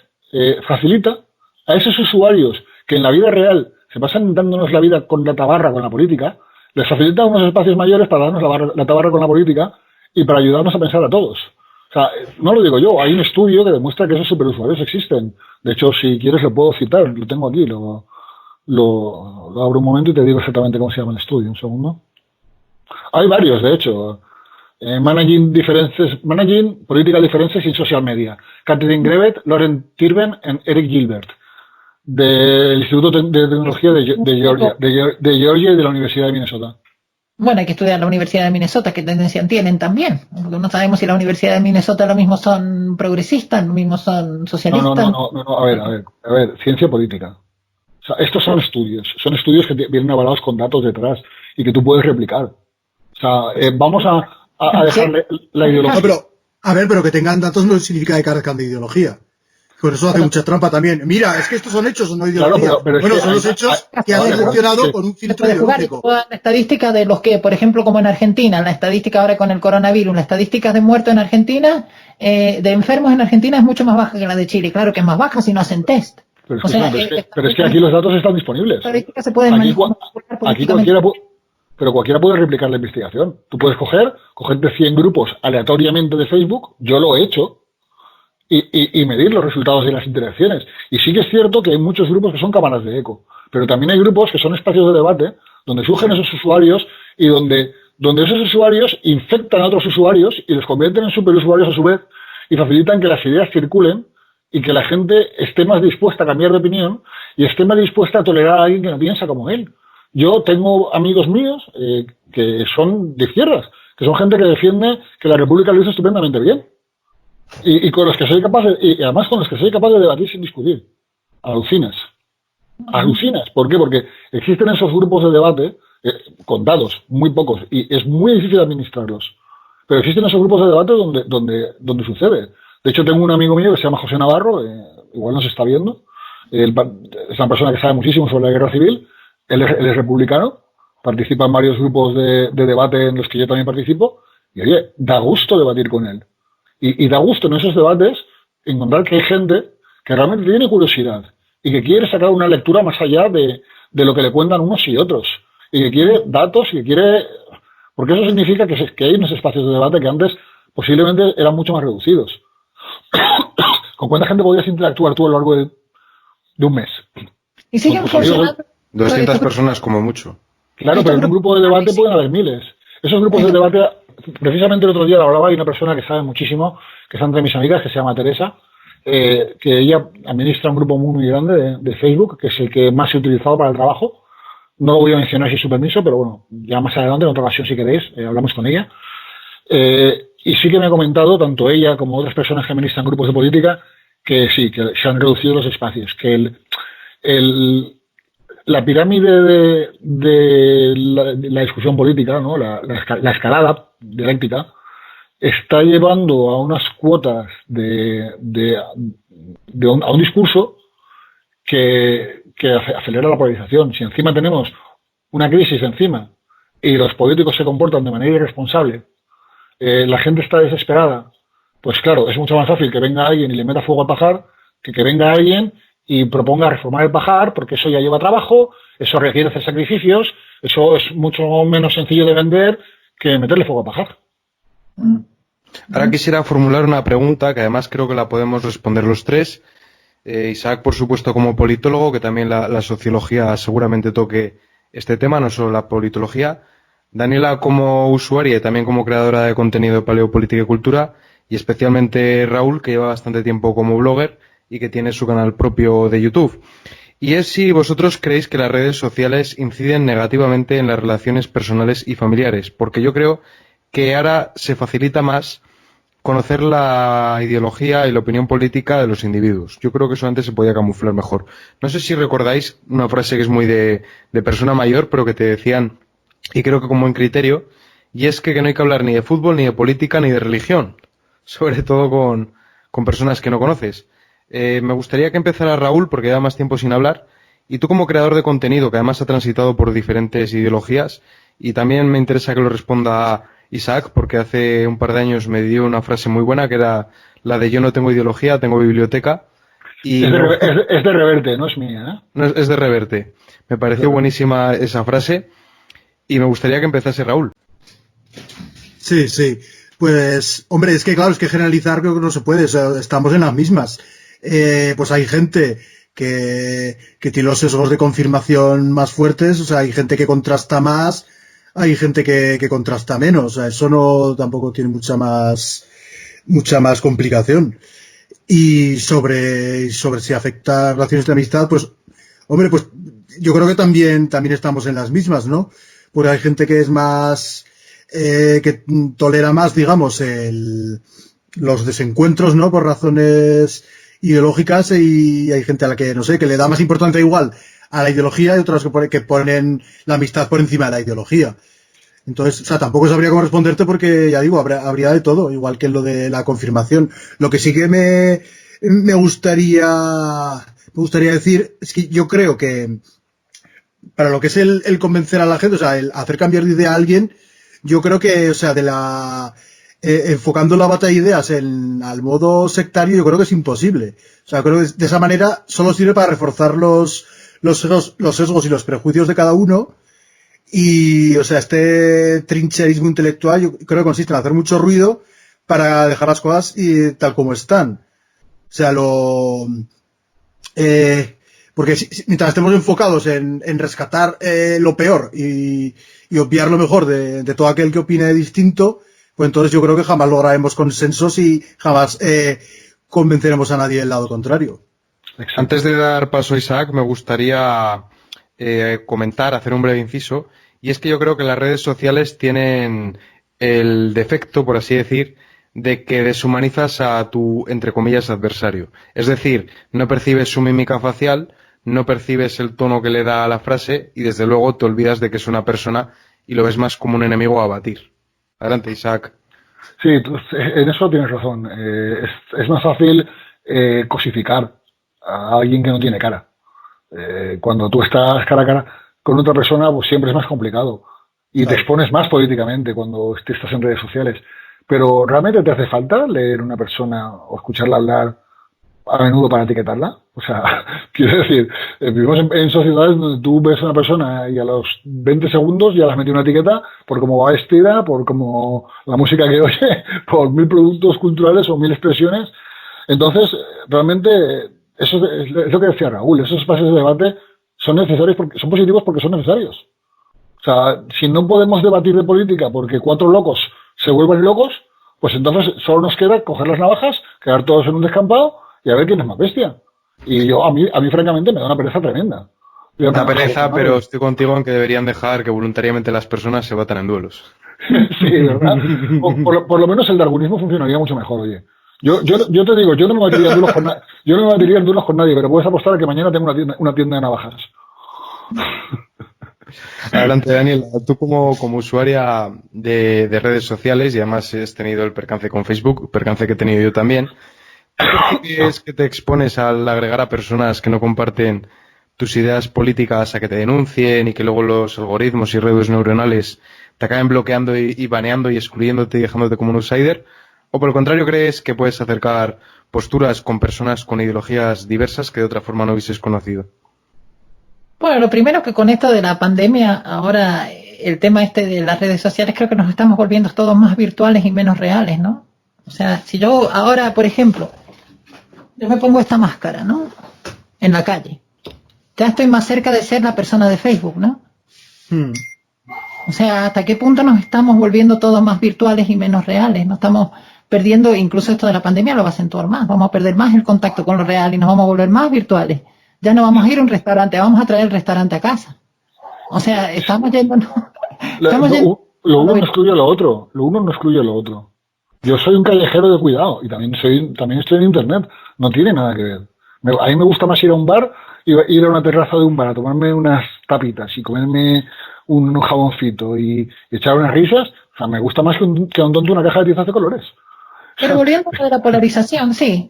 facilita a esos usuarios que en la vida real se pasan dándonos la vida con la tabarra con la política, les facilita unos espacios mayores para darnos la tabarra con la política y para ayudarnos a pensar a todos. O sea, no lo digo yo, hay un estudio que demuestra que esos superusuarios existen. De hecho, si quieres lo puedo citar, lo tengo aquí, lo abro un momento y te digo exactamente cómo se llama el estudio, un segundo. Hay varios, de hecho. Managing Political Differences in Social Media. Catherine Grevet, Lauren Tirben y Eric Gilbert. Del Instituto de Tecnología de Georgia y de la Universidad de Minnesota. Bueno, hay que estudiar la Universidad de Minnesota, qué tendencia tienen también. Porque no sabemos si la Universidad de Minnesota lo mismo son progresistas, lo mismo son socialistas. No, a ver, ciencia política. O sea, estos son estudios que vienen avalados con datos detrás y que tú puedes replicar. O sea, vamos a dejarle la ideología. No, pero, a ver, pero que tengan datos no significa que carezcan de ideología. Por eso hace mucha trampa también. Mira, es que estos son hechos o no ideología. Claro, pero bueno, son los hechos que han funcionado con un filtro ideológico. La estadística de los que, por ejemplo, como en Argentina, la estadística ahora con el coronavirus, la estadística de muertos en Argentina, de enfermos en Argentina es mucho más baja que la de Chile. Claro que es más baja si no hacen test. Pero es que aquí los datos están disponibles. La estadística se puede manipular aquí cualquiera puede replicar la investigación. Tú puedes cogerte 100 grupos aleatoriamente de Facebook, yo lo he hecho, y medir los resultados de las interacciones. Y sí que es cierto que hay muchos grupos que son cámaras de eco, pero también hay grupos que son espacios de debate donde surgen esos usuarios y donde esos usuarios infectan a otros usuarios y los convierten en superusuarios a su vez y facilitan que las ideas circulen y que la gente esté más dispuesta a cambiar de opinión y esté más dispuesta a tolerar a alguien que no piensa como él. Yo tengo amigos míos que son de izquierdas, que son gente que defiende que la República lo hizo estupendamente bien. Y con los que soy capaz y además con los que soy capaz de debatir sin discutir. Alucinas. ¿Por qué? Porque existen esos grupos de debate contados, muy pocos, y es muy difícil administrarlos. Pero existen esos grupos de debate donde sucede. De hecho, tengo un amigo mío que se llama José Navarro, igual nos está viendo. Es una persona que sabe muchísimo sobre la guerra civil. Él es republicano, participa en varios grupos de debate en los que yo también participo. Y oye, da gusto debatir con él. Y da gusto en esos debates encontrar que hay gente que realmente tiene curiosidad y que quiere sacar una lectura más allá de lo que le cuentan unos y otros. Y que quiere datos y que quiere... Porque eso significa que hay unos espacios de debate que antes posiblemente eran mucho más reducidos. ¿Con cuánta gente podías interactuar tú a lo largo de un mes? Y siguen funcionando. 200 personas como mucho. Claro, pero en un grupo de debate pueden haber miles. Esos grupos de debate... Precisamente el otro día hablaba, hay una persona que sabe muchísimo, que está entre mis amigas, que se llama Teresa, que ella administra un grupo muy grande de Facebook, que es el que más he utilizado para el trabajo. No lo voy a mencionar sin su permiso, pero bueno, ya más adelante, en otra ocasión si queréis, hablamos con ella. Y sí que me ha comentado, tanto ella como otras personas que administran grupos de política, que sí, que se han reducido los espacios, que la pirámide de la discusión política, ¿no? la escalada dialéctica, está llevando a unas cuotas a un discurso que acelera la polarización. Si encima tenemos una crisis encima y los políticos se comportan de manera irresponsable, la gente está desesperada, pues claro, es mucho más fácil que venga alguien y le meta fuego al pajar que venga alguien y proponga reformar el pajar, porque eso ya lleva trabajo, eso requiere hacer sacrificios, eso es mucho menos sencillo de vender que meterle fuego al pajar. Ahora quisiera formular una pregunta que además creo que la podemos responder los tres. Isaac, por supuesto, como politólogo, que también la sociología seguramente toque este tema, no solo la politología. Daniela, como usuaria y también como creadora de contenido de paleopolítica y cultura, y especialmente Raúl, que lleva bastante tiempo como blogger y que tiene su canal propio de YouTube. Y es si vosotros creéis que las redes sociales inciden negativamente en las relaciones personales y familiares, porque yo creo que ahora se facilita más conocer la ideología y la opinión política de los individuos. Yo creo que eso antes se podía camuflar mejor. No sé si recordáis una frase que es muy de persona mayor, pero que te decían, y creo que con buen criterio, y es que no hay que hablar ni de fútbol, ni de política, ni de religión, sobre todo con personas que no conoces. Me gustaría que empezara Raúl, porque lleva más tiempo sin hablar, y tú como creador de contenido, que además ha transitado por diferentes ideologías, y también me interesa que lo responda Isaac, porque hace un par de años me dio una frase muy buena, que era la de yo no tengo ideología, tengo biblioteca. Y es de Reverte, no es mía, ¿eh? No, es de Reverte. Me pareció buenísima esa frase, y me gustaría que empezase Raúl. Sí, sí. Pues, hombre, es que claro, es que generalizar creo que no se puede, o sea, estamos en las mismas. Pues hay gente que tiene los sesgos de confirmación más fuertes, o sea, hay gente que contrasta más, hay gente que contrasta menos, o sea, eso no tampoco tiene mucha más complicación. Y sobre si afecta a relaciones de amistad, pues, hombre, pues yo creo que también estamos en las mismas, ¿no? Porque hay gente que es más, que tolera más, digamos, los desencuentros, ¿no? Por razones ideológicas, y hay gente a la que, no sé, que le da más importancia igual a la ideología y otras que ponen la amistad por encima de la ideología. Entonces, o sea, tampoco sabría cómo responderte porque, ya digo, habría de todo, igual que lo de la confirmación. Lo que sí que me gustaría decir es que yo creo que para lo que es el convencer a la gente, o sea, el hacer cambiar de idea a alguien, yo creo que, o sea, enfocando la batalla de ideas al modo sectario, yo creo que es imposible. O sea, creo que de esa manera solo sirve para reforzar los sesgos y los prejuicios de cada uno. Y, o sea, este trincherismo intelectual yo creo que consiste en hacer mucho ruido para dejar las cosas tal como están. O sea, porque mientras estemos enfocados en rescatar lo peor y obviar lo mejor de todo aquel que opine distinto, pues entonces yo creo que jamás lograremos consensos y jamás convenceremos a nadie del lado contrario. Exacto. Antes de dar paso a Isaac, me gustaría comentar, hacer un breve inciso, y es que yo creo que las redes sociales tienen el defecto, por así decir, de que deshumanizas a tu, entre comillas, adversario. Es decir, no percibes su mímica facial, no percibes el tono que le da a la frase y desde luego te olvidas de que es una persona y lo ves más como un enemigo a abatir. Adelante, Isaac. Sí, en eso tienes razón. Es más fácil cosificar a alguien que no tiene cara. Cuando tú estás cara a cara con otra persona, pues siempre es más complicado. Y te expones más políticamente cuando estás en redes sociales. Pero ¿realmente te hace falta leer una persona o escucharla hablar a menudo para etiquetarla? O sea, quiero decir, vivimos en sociedades donde tú ves a una persona y a los 20 segundos ya le has metido una etiqueta por cómo va vestida, por cómo la música que oye, por 1000 productos culturales o 1000 expresiones. Entonces, realmente, eso es lo que decía Raúl, esos espacios de debate son necesarios, son positivos porque son necesarios. O sea, si no podemos debatir de política porque 4 locos se vuelven locos, pues entonces solo nos queda coger las navajas, quedar todos en un descampado y a ver quién es más bestia. Y a mí francamente me da una pereza tremenda. Una pereza, pero estoy contigo en que deberían dejar que voluntariamente las personas se batan en duelos. Sí, ¿verdad? Por lo menos el darwinismo funcionaría mucho mejor, oye. Yo te digo, yo no me batería en duelos con nadie, pero puedes apostar a que mañana tengo una tienda de navajas. Adelante, Daniel. Tú como usuaria de redes sociales y además has tenido el percance con Facebook, percance que he tenido yo también, ¿es que te expones al agregar a personas que no comparten tus ideas políticas a que te denuncien y que luego los algoritmos y redes neuronales te acaben bloqueando y baneando y excluyéndote y dejándote como un outsider? ¿O por el contrario crees que puedes acercar posturas con personas con ideologías diversas que de otra forma no hubieses conocido? Bueno, lo primero que con esto de la pandemia, ahora el tema de las redes sociales, creo que nos estamos volviendo todos más virtuales y menos reales, ¿no? O sea, si yo ahora, por ejemplo, yo me pongo esta máscara, ¿no? En la calle. Ya estoy más cerca de ser la persona de Facebook, ¿no? O sea, ¿hasta qué punto nos estamos volviendo todos más virtuales y menos reales? Nos estamos perdiendo, incluso esto de la pandemia lo va a acentuar más. Vamos a perder más el contacto con lo real y nos vamos a volver más virtuales. Ya no vamos a ir a un restaurante, vamos a traer el restaurante a casa. O sea, estamos yendo... Lo uno no excluye lo otro. Lo uno no excluye lo otro. Yo soy un callejero de cuidado y también estoy en internet. No tiene nada que ver. A mí me gusta más ir a un bar, ir a una terraza de un bar a tomarme unas tapitas y comerme un jaboncito y echar unas risas. O sea, me gusta más que un tonto una caja de tizas de colores. Pero volviendo a la polarización, sí,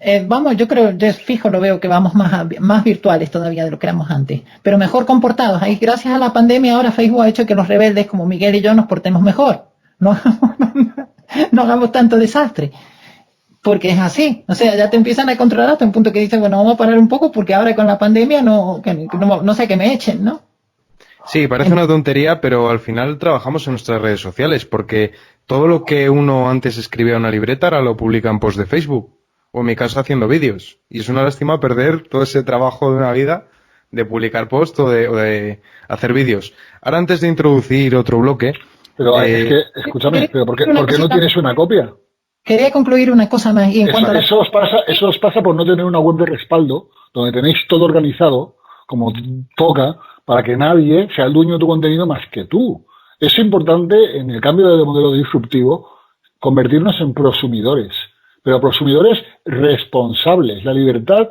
yo creo, yo fijo lo veo que vamos más virtuales todavía de lo que éramos antes, pero mejor comportados. Ahí gracias a la pandemia ahora Facebook ha hecho que los rebeldes como Miguel y yo nos portemos mejor, no hagamos tanto desastre, porque es así. O sea, ya te empiezan a controlar hasta un punto que dices, bueno, vamos a parar un poco porque ahora con la pandemia no sé que me echen, ¿no? Sí, parece una tontería, pero al final trabajamos en nuestras redes sociales, porque todo lo que uno antes escribía en una libreta ahora lo publica en post de Facebook, o en mi caso haciendo vídeos. Y es una lástima perder todo ese trabajo de una vida de publicar post o de hacer vídeos. Ahora, antes de introducir otro bloque... Pero es que, escúchame, ¿pero por qué no tienes una copia? Quería concluir una cosa más. Y eso os pasa por no tener una web de respaldo, donde tenéis todo organizado, como toca, para que nadie sea el dueño de tu contenido más que tú. Es importante, en el cambio de modelo disruptivo, convertirnos en prosumidores, pero prosumidores responsables. La libertad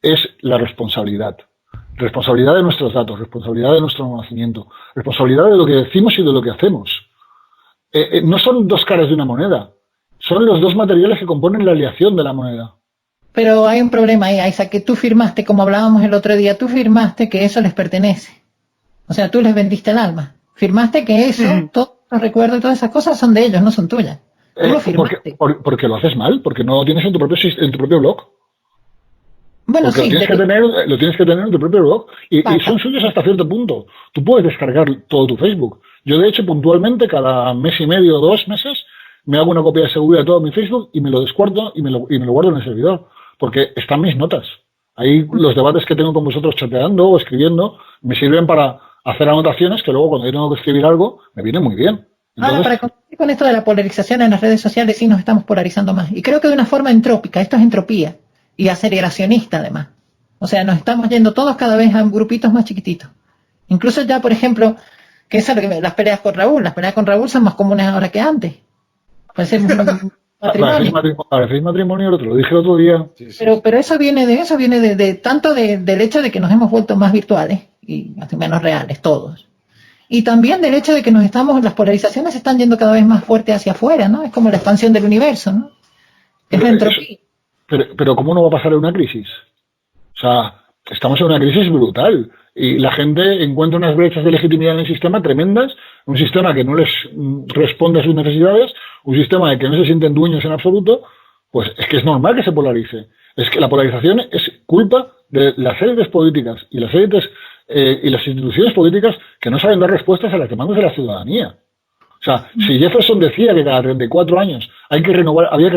es la responsabilidad. responsabilidad de nuestros datos, responsabilidad de nuestro conocimiento, responsabilidad de lo que decimos y de lo que hacemos. No son dos caras de una moneda, son los dos materiales que componen la aleación de la moneda. Pero hay un problema ahí, Isaac, que tú firmaste, como hablábamos el otro día, tú firmaste que eso les pertenece. O sea, tú les vendiste el alma. Firmaste que eso, todos los recuerdos y todas esas cosas son de ellos, no son tuyas. Tú lo firmaste. Porque lo haces mal, porque no lo tienes en tu propio blog. Bueno, porque sí, lo tienes que tener en tu propio blog. Y son suyos hasta cierto punto. Tú puedes descargar todo tu Facebook. Yo, de hecho, puntualmente, cada mes y medio o 2 meses, me hago una copia de seguridad de todo mi Facebook y me lo descuarto y me lo guardo en el servidor. Porque están mis notas. Ahí los debates que tengo con vosotros chateando o escribiendo me sirven para hacer anotaciones que luego cuando yo tengo que escribir algo me viene muy bien. Entonces, ahora, para continuar con esto de la polarización en las redes sociales, sí nos estamos polarizando más. Y creo que de una forma entrópica, esto es entropía y aceleracionista además. O sea, nos estamos yendo todos cada vez a grupitos más chiquititos. Incluso ya, por ejemplo, que es las peleas con Raúl son más comunes ahora que antes. Parece un Parecéis matrimonio, te lo dije el otro día. Sí. Pero eso viene de tanto del hecho de que nos hemos vuelto más virtuales y menos reales todos. Y también del hecho de que las polarizaciones se están yendo cada vez más fuerte hacia afuera, ¿no? Es como la expansión del universo, ¿no? Es la entropía. Pero ¿cómo no va a pasar una crisis? O sea, estamos en una crisis brutal y la gente encuentra unas brechas de legitimidad en el sistema tremendas, un sistema que no les responde a sus necesidades, un sistema de que no se sienten dueños en absoluto. Pues es que es normal que se polarice. Es que la polarización es culpa de las élites políticas y las élites y las instituciones políticas que no saben dar respuestas a las demandas de la ciudadanía. O sea, si Jefferson decía que cada 34 años había que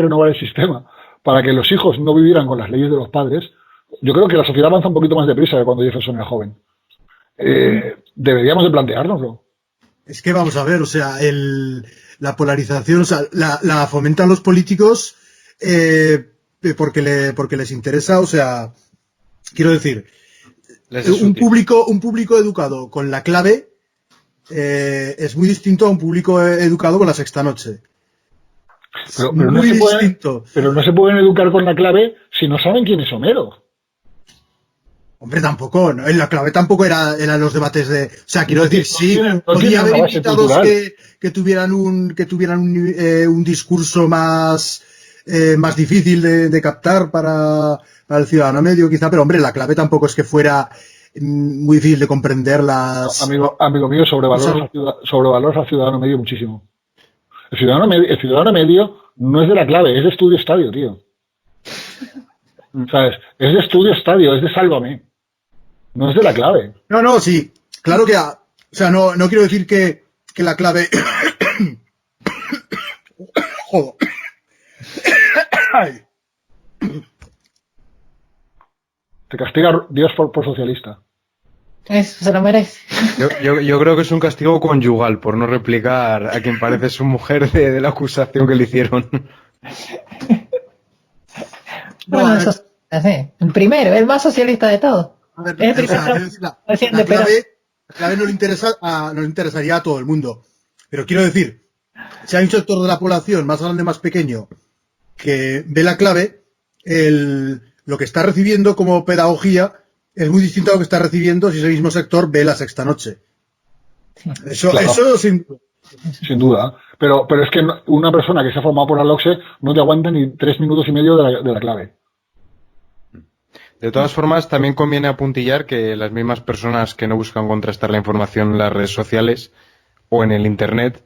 renovar el sistema para que los hijos no vivieran con las leyes de los padres, yo creo que la sociedad avanza un poquito más deprisa que cuando Jefferson era joven. Deberíamos de planteárnoslo. Es que vamos a ver, o sea, la polarización, o sea, la fomentan los políticos porque les interesa, o sea, quiero decir, un público educado con la clave es muy distinto a un público educado con la sextanoche. Pero no se pueden educar con la clave si no saben quién es Homero. Hombre, tampoco, ¿no? En la clave tampoco eran los debates de... O sea, quiero decir, sí, podría haber invitados que tuvieran un discurso más difícil de captar para el ciudadano medio, quizá, pero hombre, la clave tampoco es que fuera muy difícil de comprender las... Amigo mío, sobrevaloras al ciudadano medio muchísimo. El ciudadano medio no es de la clave, es de Estudio Estadio, tío. ¿Sabes? Es de Estudio Estadio, es de Sálvame. No es de la clave. No, sí. Claro que... O sea, no quiero decir que la clave... Joder. Te castiga Dios por socialista. Eso se lo merece. Yo creo que es un castigo conyugal por no replicar a quien parece su mujer de la acusación que le hicieron. Bueno, eso sí. El primero, el más socialista de todos. A ver, la clave no le interesaría a todo el mundo. Pero quiero decir, si hay un sector de la población, más grande, más pequeño, que ve la clave, lo que está recibiendo como pedagogía es muy distinto a lo que está recibiendo si ese mismo sector ve la sextanoche. Eso, claro. Eso sin duda. Pero es que una persona que se ha formado por la LOCSE no te aguanta ni 3 minutos y medio de la clave. De todas formas, también conviene apuntillar que las mismas personas que no buscan contrastar la información en las redes sociales o en el Internet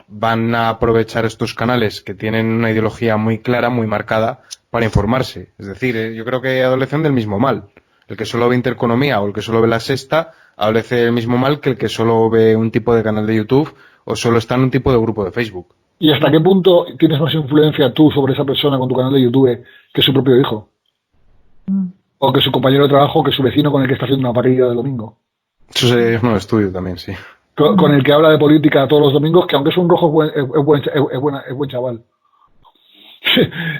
van a aprovechar estos canales que tienen una ideología muy clara, muy marcada, para informarse. Es decir, yo creo que adolecen del mismo mal. El que solo ve Intereconomía o el que solo ve La Sexta adolece del mismo mal que el que solo ve un tipo de canal de YouTube o solo está en un tipo de grupo de Facebook. ¿Y hasta qué punto tienes más influencia tú sobre esa persona con tu canal de YouTube que su propio hijo? O que su compañero de trabajo, que su vecino con el que está haciendo una parrilla de domingo. Eso sería un estudio también, sí. Con el que habla de política todos los domingos, que aunque es un rojo es buen chaval.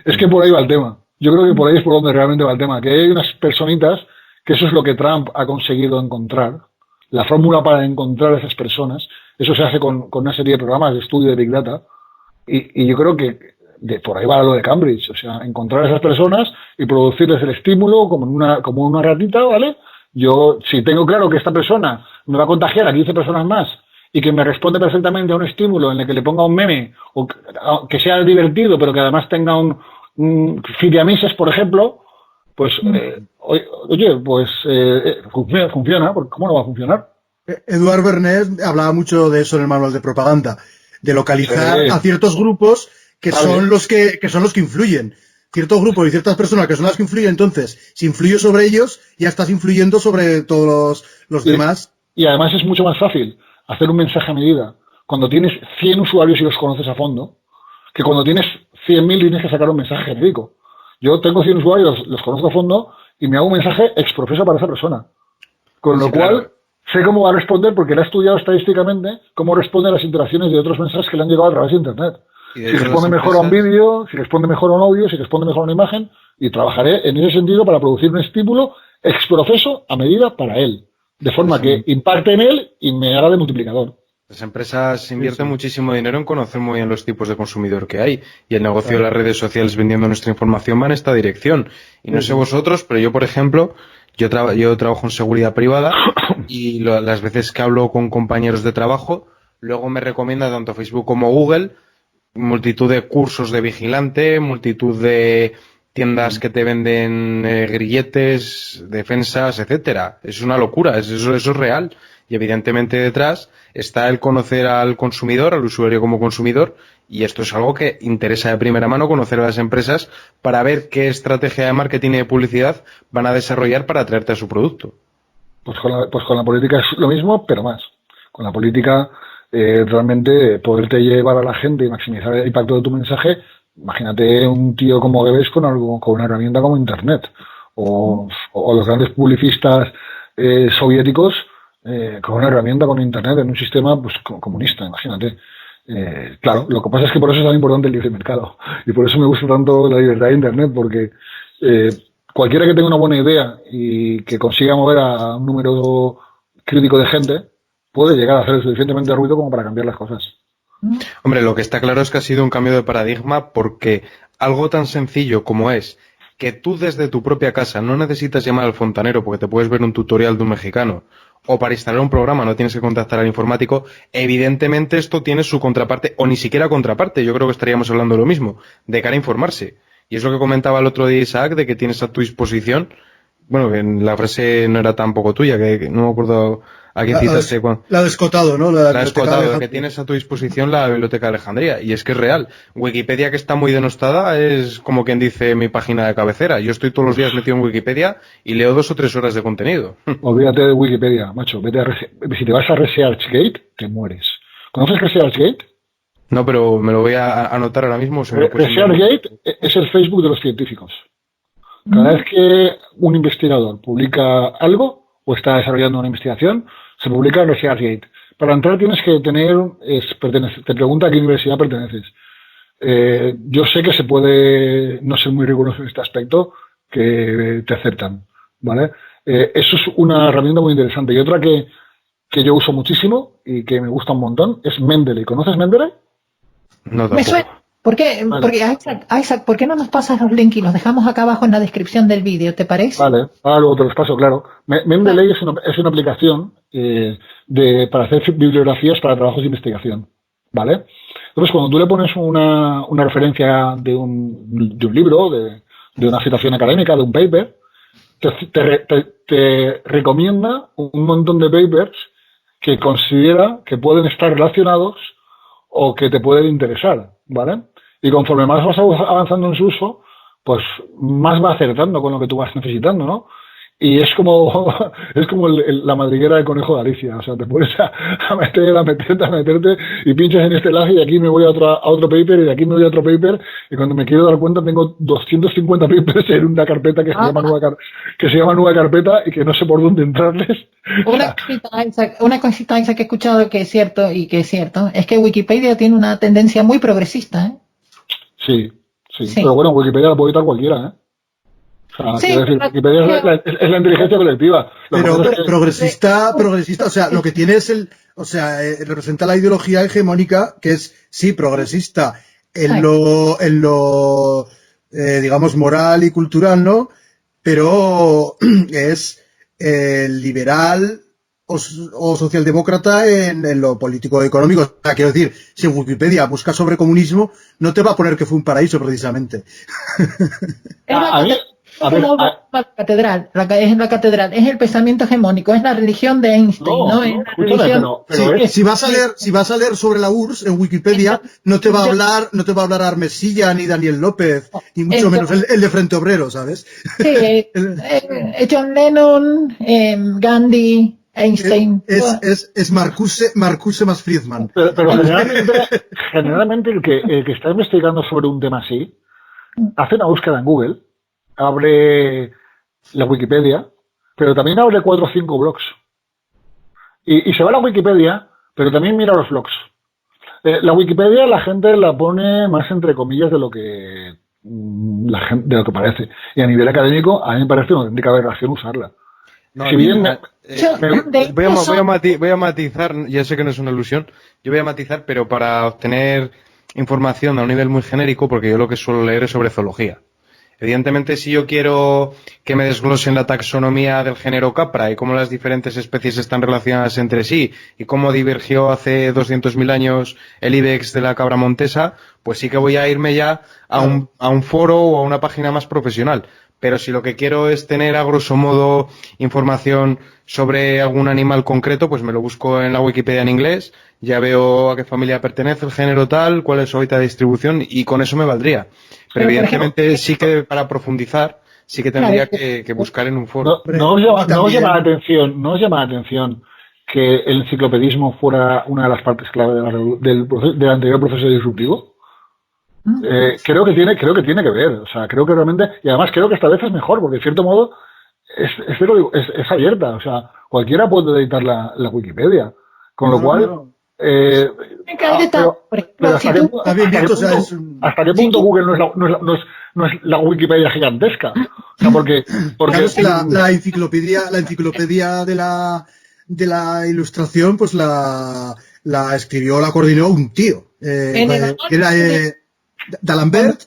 Es que por ahí va el tema. Yo creo que por ahí es por donde realmente va el tema. Que hay unas personitas, que eso es lo que Trump ha conseguido encontrar. La fórmula para encontrar a esas personas, eso se hace con una serie de programas de estudio de Big Data. Y yo creo que por ahí va lo de Cambridge. O sea, encontrar a esas personas y producirles el estímulo como una ratita, ¿vale? Yo, si tengo claro que esta persona me va a contagiar a 15 personas más y que me responde perfectamente a un estímulo en el que le ponga un meme o que sea divertido, pero que además tenga un filiamises, por ejemplo, pues, oye, pues funciona. ¿Cómo no va a funcionar? Eduard Bernet hablaba mucho de eso en el manual de propaganda, de localizar a ciertos grupos que son los que son los que influyen. Ciertos grupos y ciertas personas que son las que influyen, entonces, si influyes sobre ellos, ya estás influyendo sobre todos los demás. Y además es mucho más fácil hacer un mensaje a medida cuando tienes 100 usuarios y los conoces a fondo, que cuando tienes 100.000 tienes que sacar un mensaje genérico. Yo tengo 100 usuarios, los conozco a fondo y me hago un mensaje exprofeso para esa persona. Con lo cual, sé cómo va a responder porque él ha estudiado estadísticamente cómo responde a las interacciones de otros mensajes que le han llegado a través de Internet. Si responde mejor a un vídeo, si responde mejor a un audio, si responde mejor a una imagen, y trabajaré en ese sentido para producir un estímulo exprofeso a medida para él, de forma que impacte en él y me haga de multiplicador. Las empresas invierten muchísimo dinero en conocer muy bien los tipos de consumidor que hay, y el negocio de las redes sociales vendiendo nuestra información va en esta dirección. Y no sé vosotros, pero yo, por ejemplo, yo trabajo en seguridad privada y las veces que hablo con compañeros de trabajo, luego me recomienda tanto Facebook como Google multitud de cursos de vigilante, multitud de tiendas que te venden grilletes, defensas, etcétera. Es una locura, eso es real. Y evidentemente detrás está el conocer al consumidor, al usuario como consumidor, y esto es algo que interesa de primera mano conocer a las empresas para ver qué estrategia de marketing y de publicidad van a desarrollar para atraerte a su producto. Pues con la política es lo mismo, pero más. Con la política realmente poderte llevar a la gente y maximizar el impacto de tu mensaje. Imagínate un tío como Goebbels con una herramienta como Internet o los grandes publicistas soviéticos con una herramienta con Internet en un sistema pues comunista, imagínate. Claro, lo que pasa es que por eso es tan importante el libre mercado y por eso me gusta tanto la libertad de Internet, porque cualquiera que tenga una buena idea y que consiga mover a un número crítico de gente puede llegar a hacer suficientemente ruido como para cambiar las cosas. Hombre, lo que está claro es que ha sido un cambio de paradigma, porque algo tan sencillo como es que tú desde tu propia casa no necesitas llamar al fontanero porque te puedes ver un tutorial de un mexicano, o para instalar un programa no tienes que contactar al informático. Evidentemente esto tiene su contraparte, o ni siquiera contraparte, yo creo que estaríamos hablando de lo mismo, de cara a informarse. Y es lo que comentaba el otro día Isaac, de que tienes a tu disposición, bueno, que la frase no era tampoco tuya, que no me acuerdo a quién citaste. La de Escotado, ¿no? La de Escotado, que tienes a tu disposición la Biblioteca de Alejandría. Y es que es real. Wikipedia, que está muy denostada, es como quien dice mi página de cabecera. Yo estoy todos los días metido en Wikipedia y leo 2 o 3 horas de contenido. Olvídate de Wikipedia, macho. Si te vas a ResearchGate, te mueres. ¿Conoces ResearchGate? No, pero me lo voy a anotar ahora mismo. ResearchGate es el Facebook de los científicos. Cada vez que un investigador publica algo o está desarrollando una investigación, se publica en ResearchGate. Para entrar tienes que te pregunta a qué universidad perteneces. Yo sé que se puede no ser muy riguroso en este aspecto, que te aceptan, ¿vale? Eso es una herramienta muy interesante. Y otra que yo uso muchísimo y que me gusta un montón es Mendeley. ¿Conoces Mendeley? No, tampoco. Me suena. ¿Por qué? Vale. Porque Isaac, ¿por qué no nos pasas los links y los dejamos acá abajo en la descripción del vídeo? ¿Te parece? Vale, ahora luego te los paso, claro. Mendeley es una aplicación para hacer bibliografías para trabajos de investigación, ¿vale? Entonces, cuando tú le pones una referencia de un libro, de una citación académica, de un paper, te recomienda un montón de papers que considera que pueden estar relacionados o que te pueden interesar, ¿vale? Y conforme más vas avanzando en su uso, pues más va acertando con lo que tú vas necesitando, ¿no? Y es como la madriguera del conejo de Alicia. O sea, te pones a meterte y pinchas en este enlace y de aquí me voy a otro paper y de aquí me voy a otro paper y cuando me quiero dar cuenta tengo 250 papers en una carpeta que se llama nueva carpeta y que no sé por dónde entrarles. Una cosita Isaac, que he escuchado que es cierto es que Wikipedia tiene una tendencia muy progresista, ¿eh? Sí. Pero bueno, Wikipedia la puede editar cualquiera, ¿eh? O sea, decir, Wikipedia es la inteligencia colectiva. Pero progresista, o sea, lo que tiene es representa la ideología hegemónica, que es, sí, progresista en lo digamos, moral y cultural, ¿no? Pero es liberal o socialdemócrata en lo político económico. O sea, quiero decir, si en Wikipedia buscas sobre comunismo, no te va a poner que fue un paraíso, precisamente. La catedral, es la catedral, es el pensamiento hegemónico, es la religión de Einstein, ¿no? Es la religión. Si vas a leer sobre la URSS en Wikipedia, no te va a hablar Armesilla ni Daniel López, ni mucho menos el de Frente Obrero, ¿sabes? Sí, John Lennon, Gandhi, Einstein. Es Marcuse más Friedman. Pero generalmente el que está investigando sobre un tema así, hace una búsqueda en Google, abre la Wikipedia, pero también abre 4 o 5 blogs. Y se va a la Wikipedia, pero también mira los blogs. La Wikipedia la gente la pone más entre comillas de lo que de lo que parece. Y a nivel académico, a mí me parece una auténtica aberración usarla. No, si bien voy a matizar, ya sé que no es una ilusión, yo voy a matizar, pero para obtener información a un nivel muy genérico, porque yo lo que suelo leer es sobre zoología. Evidentemente, si yo quiero que me desglosen la taxonomía del género capra y cómo las diferentes especies están relacionadas entre sí y cómo divergió hace 200.000 años el IBEX de la cabra montesa, pues sí que voy a irme ya a un foro o a una página más profesional. Pero si lo que quiero es tener a grosso modo información sobre algún animal concreto, pues me lo busco en la Wikipedia en inglés, ya veo a qué familia pertenece, el género tal, cuál es su hábitat de distribución y con eso me valdría. Pero evidentemente sí que para profundizar sí que tendría que buscar en un foro. ¿No os llama la atención que el enciclopedismo fuera una de las partes clave del anterior proceso disruptivo? Creo que tiene que ver, o sea, creo que realmente, y además creo que esta vez es mejor, porque de cierto modo es abierta, o sea, cualquiera puede editar la Wikipedia, con lo cual ¿hasta qué punto Google no es la Wikipedia gigantesca? O sea, porque la enciclopedia de la ilustración, pues la coordinó un tío, que era D'Alembert.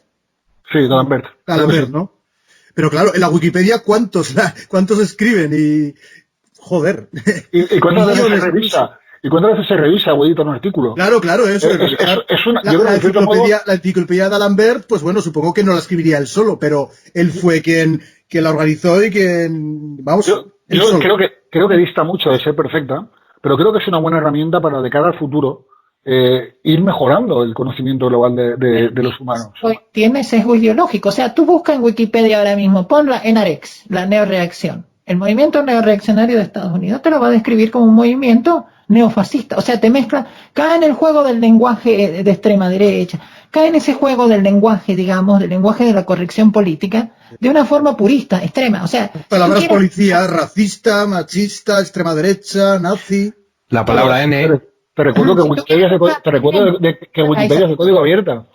Sí, D'Alembert, ¿no? Pero claro, en la Wikipedia, ¿cuántos escriben? Y joder. ¿Y cuántas veces se revisa? ¿Y cuántas veces se revisa o edita un artículo? Claro, eso. La enciclopedia de D'Alembert, pues bueno, supongo que no la escribiría él solo, pero él fue quien la organizó y quien, vamos. Yo creo que dista mucho de ser perfecta, pero creo que es una buena herramienta para de cara al futuro ir mejorando el conocimiento global de los humanos. Tiene sesgo ideológico. O sea, tú buscas en Wikipedia ahora mismo, ponla en NRX, la neoreacción. El movimiento neoreaccionario de Estados Unidos te lo va a describir como un movimiento neofascista. O sea, te mezcla, cae en el juego del lenguaje de extrema derecha, cae en ese juego del lenguaje, digamos, del lenguaje de la corrección política, de una forma purista, extrema. O sea, palabras policía, racista, machista, extrema derecha, nazi. La palabra N. Te recuerdo que Wikipedia es de código abierto.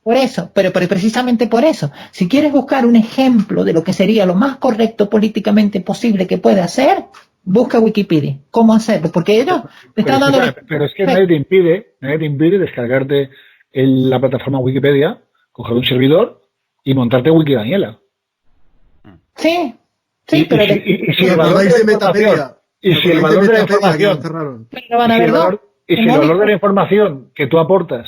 Por eso, pero precisamente por eso, si quieres buscar un ejemplo de lo que sería lo más correcto políticamente posible que puede hacer, busca Wikipedia. ¿Cómo hacerlo? Porque ellos te están dando... Pero es que nadie te impide descargarte la plataforma Wikipedia, coger un servidor y montarte Wikidaniela. Sí, pero... si el valor de Metapedia... Y si el valor de la información... Y si el valor de la información que tú aportas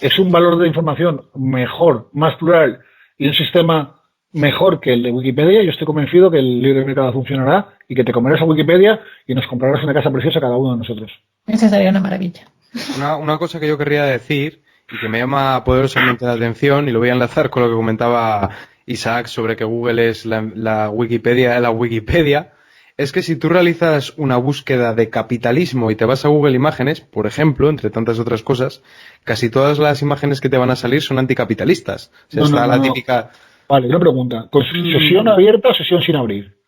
es un valor de información mejor, más plural y un sistema mejor que el de Wikipedia, yo estoy convencido que el libre mercado funcionará y que te comerás a Wikipedia y nos comprarás una casa preciosa cada uno de nosotros. Esa sería una maravilla. Una cosa que yo querría decir y que me llama poderosamente la atención, y lo voy a enlazar con lo que comentaba Isaac sobre que Google es la Wikipedia de la Wikipedia, es que si tú realizas una búsqueda de capitalismo y te vas a Google Imágenes, por ejemplo, entre tantas otras cosas, casi todas las imágenes que te van a salir son anticapitalistas. O sea, la típica... Vale, una pregunta. ¿Con sesión abierta o sesión sin abrir?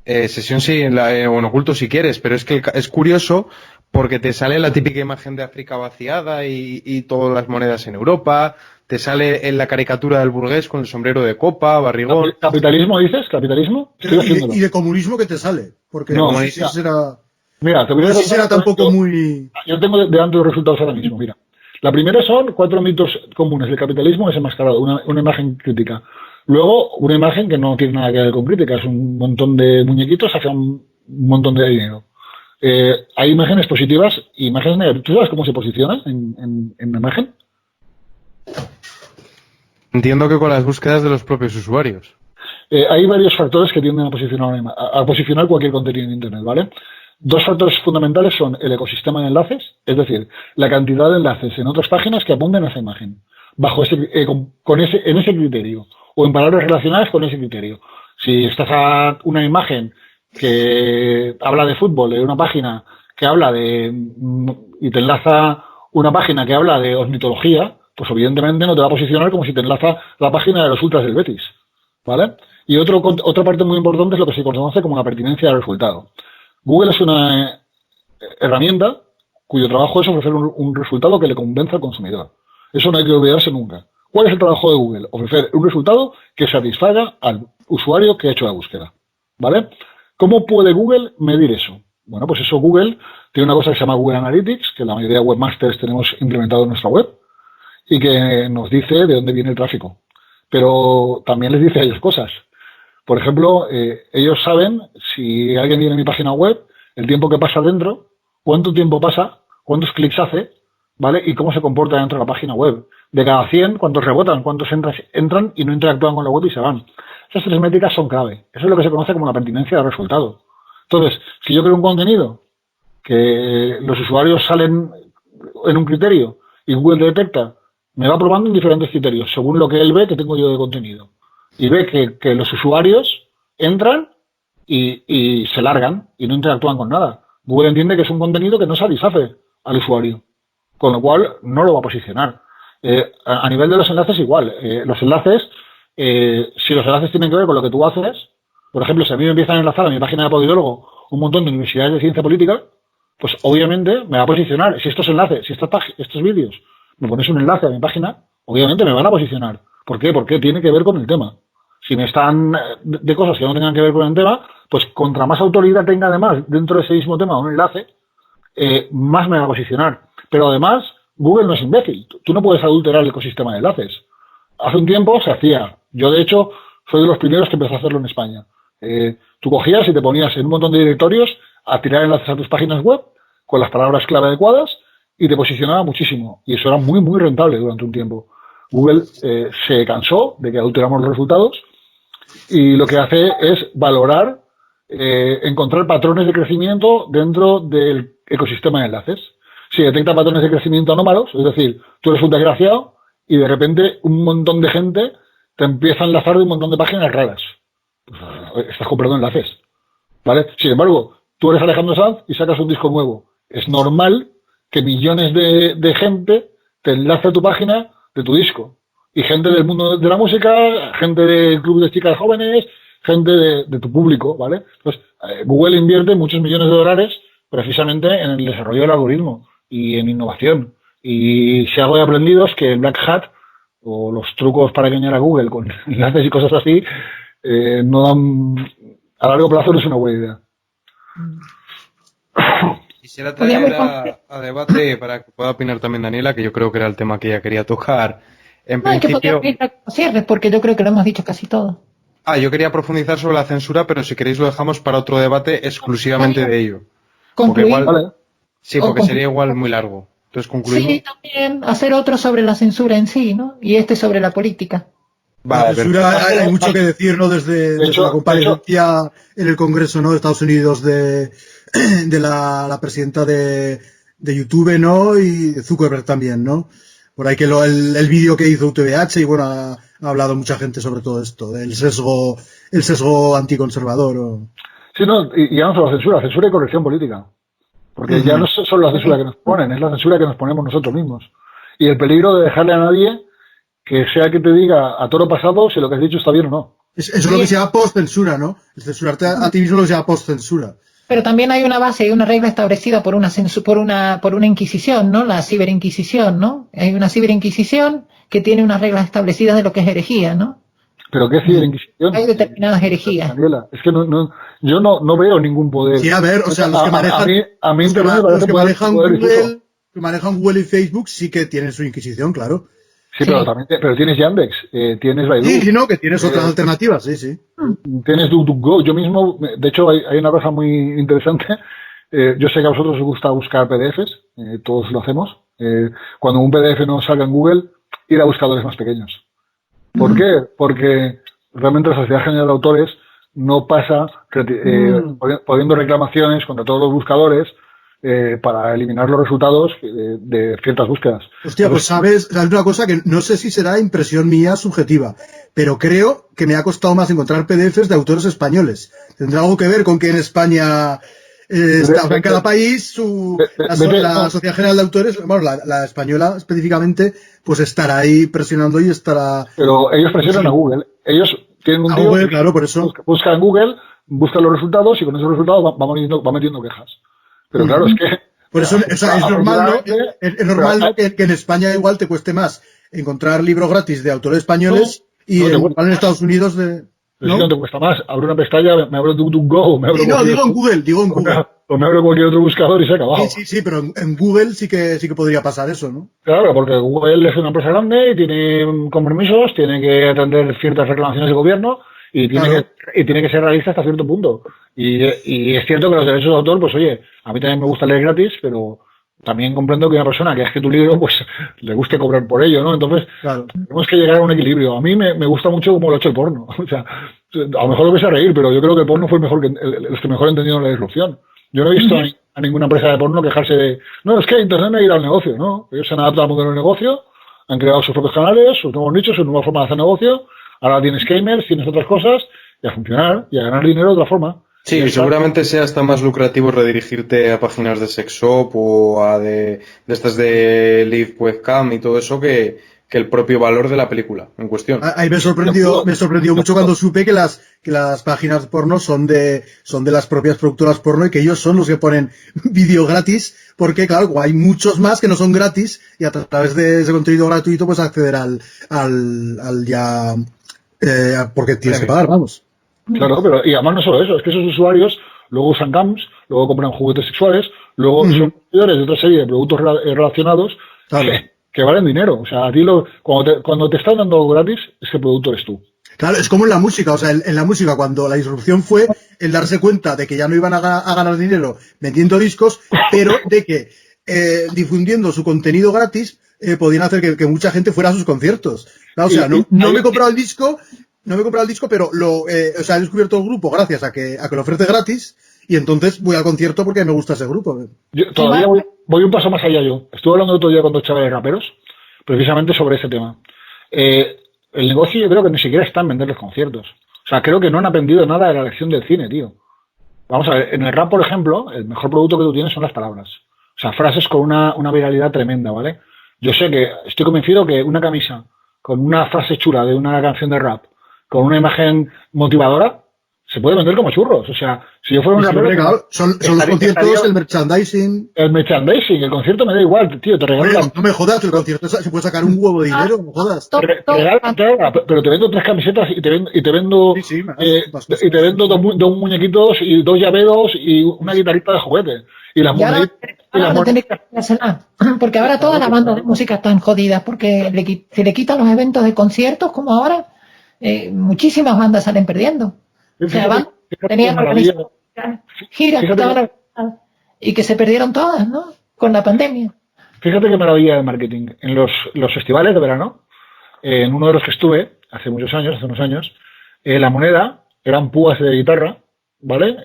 Sesión sin, o en oculto si quieres, pero es que es curioso porque te sale la típica imagen de África vaciada y todas las monedas en Europa, te sale en la caricatura del burgués con el sombrero de copa, barrigón. ¿Capitalismo dices? ¿Capitalismo? Y de comunismo que te sale, porque no sé si será... Mira, te voy a decir, será tampoco muy... Yo tengo delante los resultados ahora mismo, mira. La primera son 4 mitos comunes del capitalismo desenmascarado, una imagen crítica. Luego, una imagen que no tiene nada que ver con crítica, es un montón de muñequitos hacia un montón de dinero. Hay imágenes positivas y imágenes negativas. ¿Tú sabes cómo se posiciona en la imagen? Entiendo que con las búsquedas de los propios usuarios. Hay varios factores que tienden a posicionar cualquier contenido en Internet, ¿vale? Dos factores fundamentales son el ecosistema de enlaces, es decir, la cantidad de enlaces en otras páginas que apunten a esa imagen, bajo en ese criterio, o en palabras relacionadas con ese criterio. Si estás a una imagen que habla de fútbol, en una página que habla y te enlaza una página que habla de ornitología, pues evidentemente no te va a posicionar como si te enlaza la página de los ultras del Betis, ¿vale? Y otra parte muy importante es lo que se conoce como la pertinencia del resultado. Google es una herramienta cuyo trabajo es ofrecer un resultado que le convenza al consumidor. Eso no hay que olvidarse nunca. ¿Cuál es el trabajo de Google? Ofrecer un resultado que satisfaga al usuario que ha hecho la búsqueda, ¿vale? ¿Cómo puede Google medir eso? Bueno, pues eso Google tiene una cosa que se llama Google Analytics, que la mayoría de webmasters tenemos implementado en nuestra web, y que nos dice de dónde viene el tráfico. Pero también les dice a ellos cosas. Por ejemplo, ellos saben si alguien viene a mi página web, el tiempo que pasa dentro, cuánto tiempo pasa, cuántos clics hace, ¿vale? Y cómo se comporta dentro de la página web. De cada 100, cuántos rebotan, cuántos entran y no interactúan con la web y se van. Esas tres métricas son clave. Eso es lo que se conoce como la pertinencia del resultado. Entonces, si yo creo un contenido que los usuarios salen en un criterio y Google detecta, me va probando en diferentes criterios, según lo que él ve que tengo yo de contenido. Y ve que los usuarios entran y se largan y no interactúan con nada. Google entiende que es un contenido que no satisface al usuario, con lo cual no lo va a posicionar. A nivel de los enlaces igual. Los enlaces, si los enlaces tienen que ver con lo que tú haces, por ejemplo, si a mí me empiezan a enlazar a mi página de Podidólogo un montón de universidades de ciencia política, pues obviamente me va a posicionar. Si estos enlaces, si estos vídeos me pones un enlace a mi página, obviamente me van a posicionar. ¿Por qué? Porque tiene que ver con el tema. Si me están de cosas que no tengan que ver con el tema, pues contra más autoridad tenga además dentro de ese mismo tema un enlace, más me va a posicionar. Pero además, Google no es imbécil. Tú no puedes adulterar el ecosistema de enlaces. Hace un tiempo se hacía. Yo, de hecho, soy de los primeros que empezó a hacerlo en España. Tú cogías y te ponías en un montón de directorios a tirar enlaces a tus páginas web con las palabras clave adecuadas y te posicionaba muchísimo. Y eso era muy, muy rentable durante un tiempo. Google se cansó de que adulteramos los resultados y lo que hace es valorar, encontrar patrones de crecimiento dentro del ecosistema de enlaces. Si detecta patrones de crecimiento anómalos, es decir, tú eres un desgraciado y de repente un montón de gente te empieza a enlazar de un montón de páginas raras. Pues, estás comprando enlaces, ¿vale? Sin embargo, tú eres Alejandro Sanz y sacas un disco nuevo. Es normal que millones de gente te enlace a tu página de tu disco. Y gente del mundo de la música, gente del club de chicas jóvenes, gente de tu público, ¿vale? Entonces, Google invierte muchos millones de dólares precisamente en el desarrollo del algoritmo y en innovación. Y si algo he aprendido es que el Black Hat o los trucos para engañar a Google con enlaces y cosas así no dan, a largo plazo no es una buena idea. Quisiera traer a debate para que pueda opinar también Daniela, que yo creo que era el tema que ella quería tocar. En principio, cierres, porque yo creo que lo hemos dicho casi todo. Yo quería profundizar sobre la censura, pero si queréis lo dejamos para otro debate exclusivamente de ello. Concluir. Porque igual, sí, porque sería igual muy largo. Entonces concluimos. Sí, también hacer otro sobre la censura en sí, ¿no? Y este sobre la política. Vale, la censura hay mucho que decir, ¿no? Desde la comparecencia en el Congreso, ¿no? De Estados Unidos de la presidenta de YouTube, ¿no? Y de Zuckerberg también, ¿no? Por ahí que el vídeo que hizo UTBH y bueno, ha hablado mucha gente sobre todo esto, del sesgo anticonservador. Sí, no, y ya no solo censura y corrección política. Porque ya no es solo la censura que nos ponen, es la censura que nos ponemos nosotros mismos. Y el peligro de dejarle a nadie que sea que te diga a toro pasado si lo que has dicho está bien o no. Eso es lo que se llama post-censura, ¿no? El censurarte a ti mismo lo que se llama post-censura. Pero también hay una base, hay una regla establecida por una inquisición, ¿no? La ciberinquisición, ¿no? Hay una ciberinquisición que tiene unas reglas establecidas de lo que es herejía, ¿no? ¿Pero qué ciberinquisición? Hay determinadas herejías. Daniela, es que yo no veo ningún poder. Sí, a ver, o sea, los que manejan Google y Facebook sí que tienen su inquisición, claro. Sí, pero también pero tienes Yandex, tienes Baidu. Sí, no, que tienes otras alternativas, sí. Tienes DuckDuckGo. Yo mismo, de hecho, hay una cosa muy interesante. Yo sé que a vosotros os gusta buscar PDFs, todos lo hacemos. Cuando un PDF no salga en Google, ir a buscadores más pequeños. ¿Por qué? Porque realmente la Sociedad General de Autores no pasa poniendo reclamaciones contra todos los buscadores para eliminar los resultados de ciertas búsquedas. Hostia, pues sabes una cosa que no sé si será impresión mía subjetiva, pero creo que me ha costado más encontrar PDFs de autores españoles. ¿Tendrá algo que ver con que en España en cada país la Sociedad General de Autores, bueno, la española específicamente, pues estará ahí presionando y estará... Pero ellos presionan a Google. Ellos tienen un tío Google, claro, por eso. Busca en Google, busca los resultados y con esos resultados va metiendo quejas. Pero claro, es que... Por eso es normal, ¿no? Es normal, ¿no? que en España igual te cueste más encontrar libros gratis de autores españoles y igual en Estados Unidos de... ¿no? Si no te cuesta más, abro una pestaña, me abro DuckDuckGo, digo en Google. O me abro cualquier otro buscador y se ha acabado. Sí, pero en Google sí que podría pasar eso, ¿no? Claro, porque Google es una empresa grande y tiene compromisos, tiene que atender ciertas reclamaciones del gobierno y tiene que ser realista hasta cierto punto. Y es cierto que los derechos de autor, pues oye, a mí también me gusta leer gratis, pero también comprendo que una persona que ha escrito tu libro, pues le guste cobrar por ello, ¿no? Entonces, tenemos que llegar a un equilibrio. A mí me gusta mucho como lo ha hecho el porno. O sea, a lo mejor lo vais a reír, pero yo creo que el porno fue los que mejor entendieron la disrupción. Yo no he visto a ninguna empresa de porno quejarse de, no, es que Internet me ha ido al negocio, ¿no? Ellos se han adaptado al modelo de negocio, han creado sus propios canales, sus nuevos nichos, su nueva forma de hacer negocio, ahora tienes gamers, tienes otras cosas, y a funcionar, y a ganar dinero de otra forma. Sí, y seguramente sea hasta más lucrativo redirigirte a páginas de sex shop o a de estas de live webcam y todo eso que el propio valor de la película en cuestión. Ahí me sorprendió mucho cuando supe que las páginas porno son de las propias productoras porno y que ellos son los que ponen vídeo gratis, porque claro, hay muchos más que no son gratis y a través de ese contenido gratuito pues acceder al ya porque tienes que pagar, vamos. Claro, pero y además no solo eso, es que esos usuarios luego usan cams, luego compran juguetes sexuales, luego son consumidores de otra serie de productos relacionados que valen dinero. O sea, a ti cuando te están dando algo gratis, ese producto eres tú. Claro, es como en la música, o sea, en la música cuando la disrupción fue el darse cuenta de que ya no iban a ganar dinero vendiendo discos, pero de que difundiendo su contenido gratis podían hacer que mucha gente fuera a sus conciertos. Claro, o sea, no me he comprado el disco, pero he descubierto el grupo gracias a que lo ofrece gratis y entonces voy al concierto porque me gusta ese grupo. Yo todavía voy un paso más allá yo. Estuve hablando el otro día con dos chavales raperos precisamente sobre ese tema. El negocio yo creo que ni siquiera está en vender los conciertos. O sea, creo que no han aprendido nada de la lección del cine, tío. Vamos a ver, en el rap, por ejemplo, el mejor producto que tú tienes son las palabras. O sea, frases con una viralidad tremenda, ¿vale? Yo sé que estoy convencido que una camisa con una frase chula de una canción de rap, con una imagen motivadora, se puede vender como churros. O sea, si yo fuera un rapero... Claro, son los conciertos, el merchandising... El concierto me da igual, tío, te regalo... No me jodas, el concierto se puede sacar un huevo de dinero, no me jodas. Pero te vendo 3 camisetas y te vendo dos muñequitos y 2 llaveros y una guitarrita de juguete. Y las moneditas... Porque ahora todas las bandas de música están jodidas porque se le quitan los eventos de conciertos como ahora, muchísimas bandas salen perdiendo. O sea, tenían giras y que se perdieron todas, ¿no? Con la pandemia. Fíjate qué maravilla de marketing. En los festivales de verano, en uno de los que estuve, hace unos años, la moneda eran púas de guitarra, ¿vale?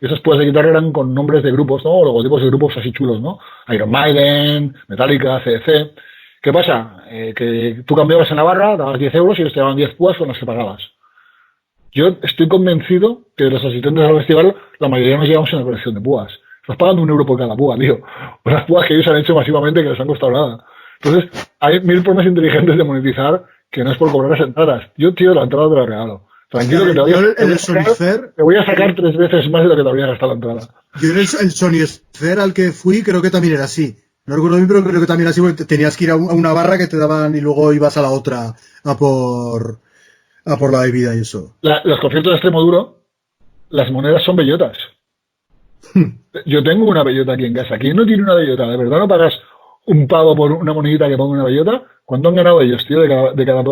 Esas púas de guitarra eran con nombres de grupos, ¿no? Logotipos de grupos así chulos, ¿no? Iron Maiden, Metallica, CDC. ¿Qué pasa? Que tú cambiabas en la barra, dabas 10 euros y ellos te daban 10 púas con las que pagabas. Yo estoy convencido que de los asistentes al festival, la mayoría nos llevamos una colección de púas. Nos pagan 1 euro por cada púa, tío. Unas púas que ellos han hecho masivamente que les han costado nada. Entonces, hay 1000 formas inteligentes de monetizar que no es por cobrar las entradas. Yo, tío, la entrada te la regalo. Tranquilo que te voy a sacar 3 veces más de lo que te habría gastado la entrada. Yo en el Sony Sphere al que fui creo que también era así. No recuerdo bien, pero creo que también era así porque tenías que ir a una barra que te daban y luego ibas a la otra a por la bebida y eso. Los conciertos de extremo duro, las monedas son bellotas. Yo tengo una bellota aquí en casa. ¿Quién no tiene una bellota? De verdad no pagas un pavo por una monedita que ponga una bellota. ¿Cuánto han ganado ellos, tío, de cada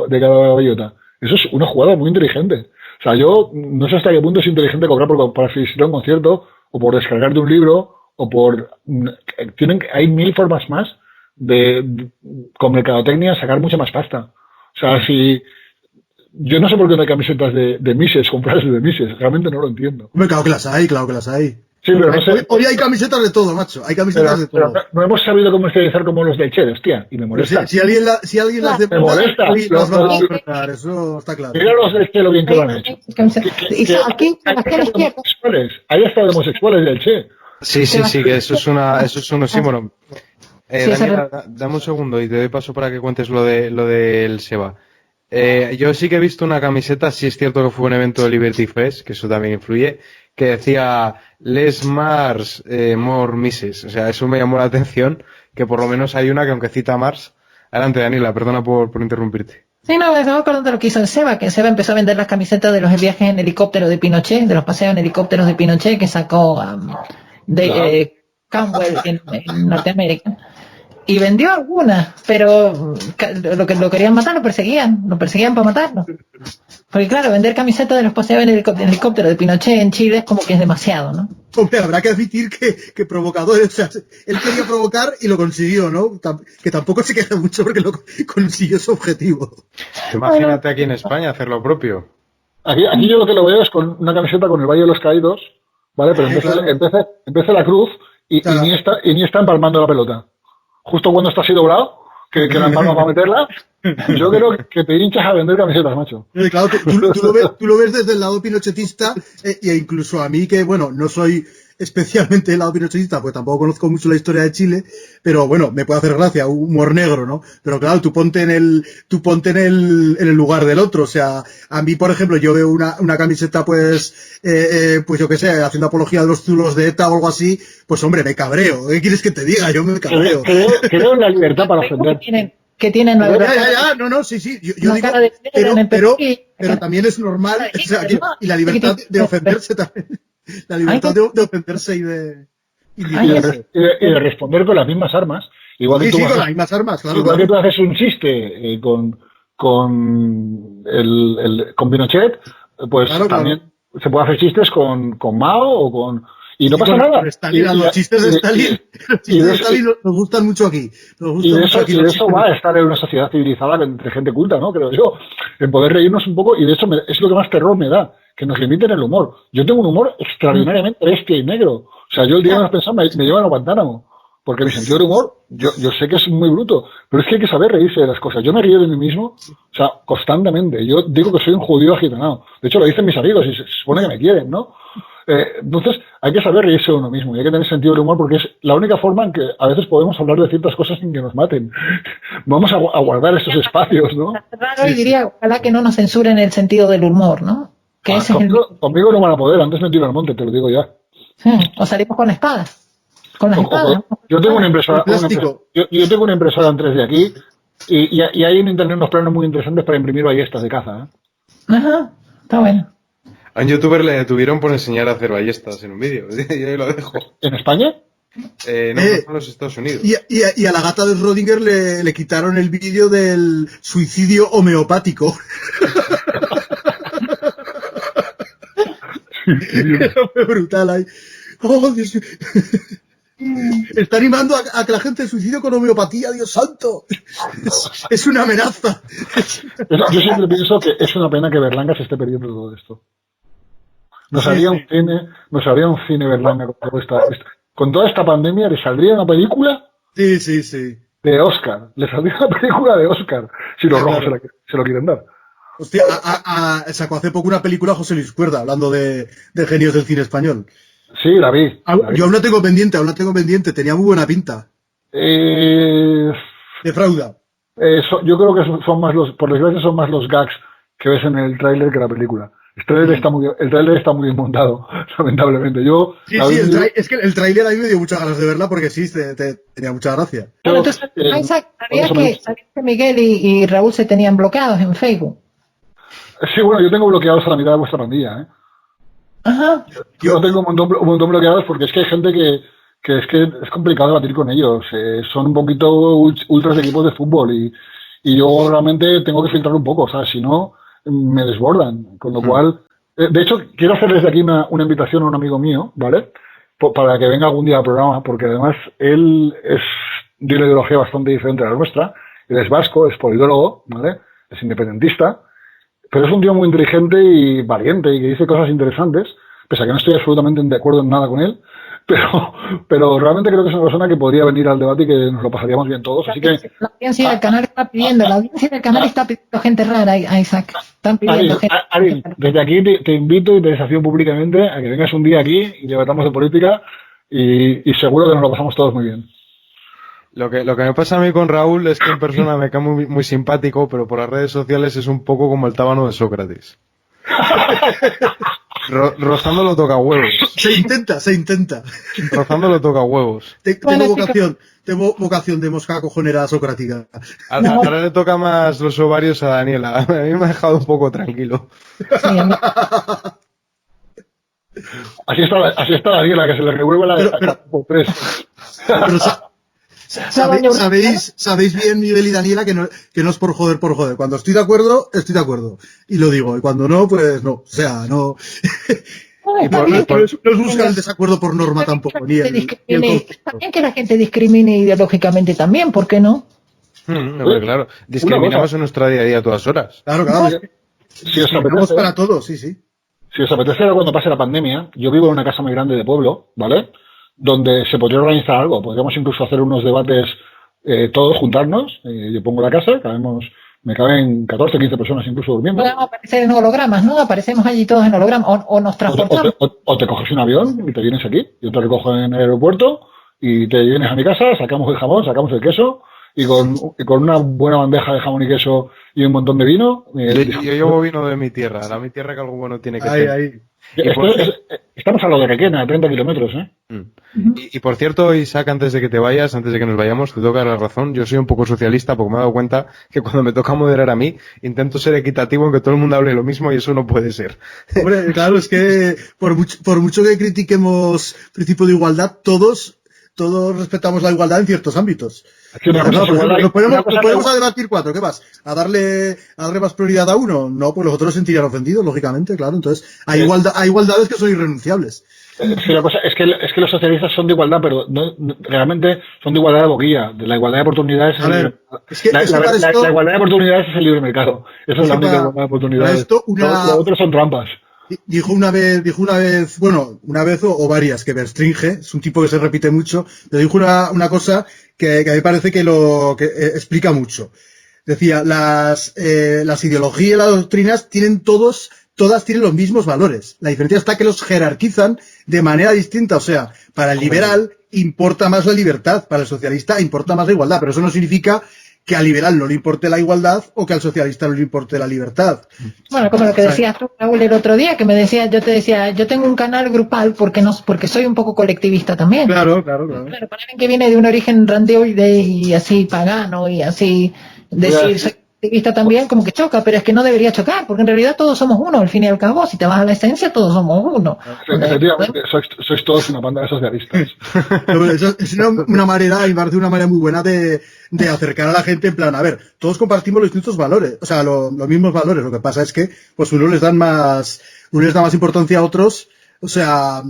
bellota? Eso es una jugada muy inteligente. O sea, yo no sé hasta qué punto es inteligente cobrar por asistir a un concierto, o por descargarte un libro, o por... hay 1000 formas más con mercadotecnia, sacar mucha más pasta. O sea, si... Yo no sé por qué no hay camisetas de Mises, comprarse de Mises. Realmente no lo entiendo. Hombre, claro que las hay, claro que las hay. Sí, pero no sé... Hoy hay camisetas de todo, macho. Hay camisetas de todo. Pero no hemos sabido comercializar como los del Che, hostia. Y me molesta. Si alguien las me molesta. las va a comprar, eso está claro. Mira los del Che lo bien que lo han hecho. Aquí, Hay hasta de homosexuales del Che. Sí, que eso es un oxímoron. Daniela, dame un segundo y te doy paso para que cuentes lo del Seba. Yo sí que he visto una camiseta, sí es cierto que fue un evento de Liberty Fest, que eso también influye, que decía Les Mars More Misses. O sea, eso me llamó la atención, que por lo menos hay una que aunque cita a Mars. Adelante, Daniela, perdona por interrumpirte. Sí, no, estaba acordando de lo que hizo el Seba, que el Seba empezó a vender las camisetas de los viajes en helicóptero de Pinochet, de los paseos en helicópteros de Pinochet que sacó Campbell en Norteamérica. Y vendió algunas, pero lo querían matar, lo perseguían para matarlo. Porque claro, vender camisetas de los paseos en helicóptero de Pinochet en Chile es como que es demasiado, ¿no? Hombre, habrá que admitir que provocador, o sea, él quería provocar y lo consiguió, ¿no? Que tampoco se queja mucho porque lo consiguió su objetivo. Imagínate aquí en España hacer lo propio. Aquí yo lo que lo veo es con una camiseta con el Valle de los Caídos, ¿vale? Pero empieza la cruz y Iniesta empalmando la pelota. Justo cuando está así doblado, que la empalma para meterla, yo creo que te hinchas a vender camisetas, macho. Claro, tú lo ves desde el lado pinochetista, e incluso a mí que, bueno, no soy especialmente del lado pinochetista, pues tampoco conozco mucho la historia de Chile, pero bueno, me puede hacer gracia, humor negro, ¿no? Pero claro, tú ponte en el lugar del otro, o sea, a mí, por ejemplo, yo veo una camiseta, pues yo qué sé, haciendo apología de los zulos de ETA o algo así, pues hombre, me cabreo. ¿Qué quieres que te diga? Yo me cabreo. Creo en la libertad para ofender. Que tienen la sí. Yo digo, pero también es normal, o sea, y la libertad de ofenderse también. La libertad de ofenderse y de responder con las mismas armas. Igual que con las mismas armas, claro. Igual que tú haces un chiste con Pinochet, pues también se puede hacer chistes con Mao o con... Y no pasa nada. Los chistes de Stalin nos gustan mucho aquí. Y de eso va a estar en una sociedad civilizada entre gente culta, ¿no? Creo yo. En poder reírnos un poco, y de eso es lo que más terror me da, que nos limiten el humor. Yo tengo un humor extraordinariamente bestia y negro. O sea, yo el día menos pensado me llevan a Guantánamo. Porque mi sentido del humor, yo sé que es muy bruto, pero es que hay que saber reírse de las cosas. Yo me río de mí mismo, o sea, constantemente. Yo digo que soy un judío agitanado. De hecho, lo dicen mis amigos y se supone que me quieren, ¿no? Entonces, hay que saber reírse de uno mismo y hay que tener sentido del humor porque es la única forma en que a veces podemos hablar de ciertas cosas sin que nos maten. Vamos a guardar esos espacios, ¿no? Claro, y diría, ojalá que no nos censuren el sentido del humor, ¿no? Que Conmigo no van a poder, antes me tiro al monte, te lo digo ya. O salimos con espadas. Con las espadas. Yo tengo una impresora yo tengo una impresora en 3D aquí y hay en internet unos planos muy interesantes para imprimir ballestas de caza. Ajá, está bueno. A un youtuber le detuvieron por enseñar a hacer ballestas en un vídeo. Y ahí lo dejo. ¿En España? No, en los Estados Unidos. Y a la gata de Schrödinger le quitaron el vídeo del suicidio homeopático. Fue brutal ahí. Oh, Dios mío. Está animando a que la gente se suicide con homeopatía, Dios santo. Es una amenaza. Yo siempre pienso que es una pena que Berlanga se esté perdiendo todo esto. Nos haría un cine Berlanga con toda esta pandemia, ¿le saldría una película? Sí. De Oscar. Le saldría una película de Oscar, si los rojos se lo quieren dar. Hostia, sacó hace poco una película José Luis Cuerda, hablando de genios del cine español. Sí, la vi. Yo aún la tengo pendiente, tenía muy buena pinta. Defrauda. Yo creo que son más por desgracia son más los gags que ves en el tráiler que la película. El tráiler está muy bien montado, lamentablemente. Es que el tráiler a mí me dio muchas ganas de verla porque sí, tenía mucha gracia. Bueno, entonces, Isaac, ¿sabías que Miguel y Raúl se tenían bloqueados en Facebook? Sí, bueno, yo tengo bloqueados a la mitad de vuestra pandilla, ¿eh? Ajá. Yo tengo un montón bloqueados porque es que hay gente que es complicado debatir con ellos. Son un poquito ultras de equipos de fútbol y yo realmente tengo que filtrar un poco, o sea, si no, me desbordan. Con lo cual, de hecho, quiero hacer desde aquí una invitación a un amigo mío, ¿vale? Para que venga algún día al programa, porque además él es de una ideología bastante diferente a la nuestra. Él es vasco, es politólogo, ¿vale? Es independentista, pero es un tío muy inteligente y valiente y que dice cosas interesantes, pese a que no estoy absolutamente de acuerdo en nada con él, pero realmente creo que es una persona que podría venir al debate y que nos lo pasaríamos bien todos. Así que La audiencia del canal está pidiendo, gente rara, Isaac. Están pidiendo gente. Ari, desde aquí te invito y te desafío públicamente a que vengas un día aquí y debatamos de política y seguro que nos lo pasamos todos muy bien. Lo que me pasa a mí con Raúl es que en persona me cae muy, muy simpático, pero por las redes sociales es un poco como el tábano de Sócrates. Rozándolo toca huevos. Se intenta. Rozándolo toca huevos. Tengo vocación de mosca cojonera socrática. Ahora le toca más los ovarios a Daniela. A mí me ha dejado un poco tranquilo. Sí, Así está Daniela, que se le revuelve la por tres. Pero sabéis bien, Miguel y Daniela, que no es por joder. Cuando estoy de acuerdo, estoy de acuerdo. Y lo digo. Y cuando no, pues no. O sea, no. No es buscar el desacuerdo por norma tampoco. Está bien que la gente discrimine ideológicamente también, ¿por qué no? Hombre, claro. Discriminamos en nuestra día a día a todas horas. Claro. Si os apetece, para todos, sí. Si os apetece, ahora cuando pase la pandemia, yo vivo en una casa muy grande de pueblo, ¿vale? Donde se podría organizar algo. Podríamos incluso hacer unos debates todos, juntarnos. Yo pongo la casa, me caben 14, 15 personas incluso durmiendo. Podemos aparecer en hologramas, ¿no? Aparecemos allí todos en hologramas o nos transportamos. O te coges un avión y te vienes aquí. Yo te recojo en el aeropuerto y te vienes a mi casa, sacamos el jamón, sacamos el queso y con una buena bandeja de jamón y queso y un montón de vino. Yo llevo vino de mi tierra, mi tierra que algo bueno tiene que tener. Estamos a lo de Requena, a 30 kilómetros, ¿eh? Y por cierto, Isaac, antes de que te vayas, antes de que nos vayamos, te toca la razón. Yo soy un poco socialista porque me he dado cuenta que cuando me toca moderar a mí, intento ser equitativo en que todo el mundo hable lo mismo y eso no puede ser. Hombre, claro, es que por mucho que critiquemos principio de igualdad, todos respetamos la igualdad en ciertos ámbitos. Nos podemos a debatir cuatro, ¿qué vas? ¿A darle más prioridad a uno? No, pues los otros se sentirían ofendidos, lógicamente, claro. Entonces, hay igualdades que son irrenunciables. La cosa es que los socialistas son de igualdad, pero realmente son de igualdad de boquilla. De la igualdad de oportunidades la igualdad de oportunidades es el libre mercado. Esa es la única igualdad de oportunidades. Los otros son trampas. Dijo una vez, bueno, una vez o varias, que Verstringe, es un tipo que se repite mucho, pero dijo una cosa que a mí me parece que explica mucho. Decía, las ideologías y las doctrinas todas tienen los mismos valores. La diferencia está que los jerarquizan de manera distinta. O sea, para el liberal importa más la libertad, para el socialista importa más la igualdad, pero eso no significa que al liberal no le importe la igualdad o que al socialista no le importe la libertad. Bueno, como lo que decías tú, Raúl, el otro día, que yo te decía, yo tengo un canal grupal porque soy un poco colectivista también. Claro. Claro, para alguien que viene de un origen randeoide y así pagano y así decir soy colectivista también como que choca, pero es que no debería chocar, porque en realidad todos somos uno, al fin y al cabo, si te vas a la esencia, todos somos uno. Efectivamente, sois todos una banda de socialistas. Es una manera, y me parece una manera muy buena de acercar a la gente en plan, a ver, todos compartimos los distintos valores, o sea, los mismos valores, lo que pasa es que pues uno les da más importancia a otros. O sea,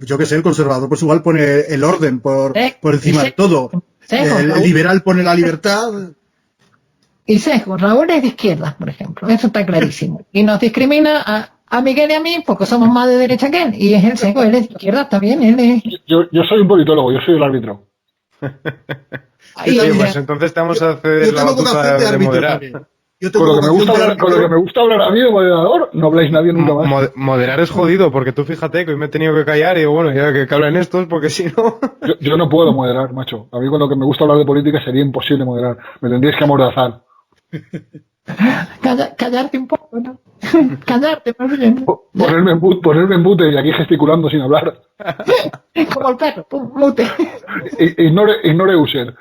yo qué sé, el conservador pues igual pone el orden por encima de todo. El liberal pone la libertad. Y sesgo, Raúl es de izquierda, por ejemplo, eso está clarísimo. Y nos discrimina a Miguel y a mí porque somos más de derecha que él. Y es el sesgo, él es de izquierda, está bien, él es... Yo soy un politólogo, yo soy el árbitro. Pues entonces te vamos a hacer la batuta de moderar. Con lo que me gusta hablar a mí de moderador, no habláis nadie nunca más. Moderar es jodido, porque tú fíjate que hoy me he tenido que callar y digo, bueno, ya que hablen estos, porque si no... Yo no puedo moderar, macho. A mí con lo que me gusta hablar de política sería imposible moderar. Me tendríais que amordazar. Callarte un poco, ¿no? Callarte, más bien. Ponerme en mute y aquí gesticulando sin hablar. Como el perro, mute. Ignore user.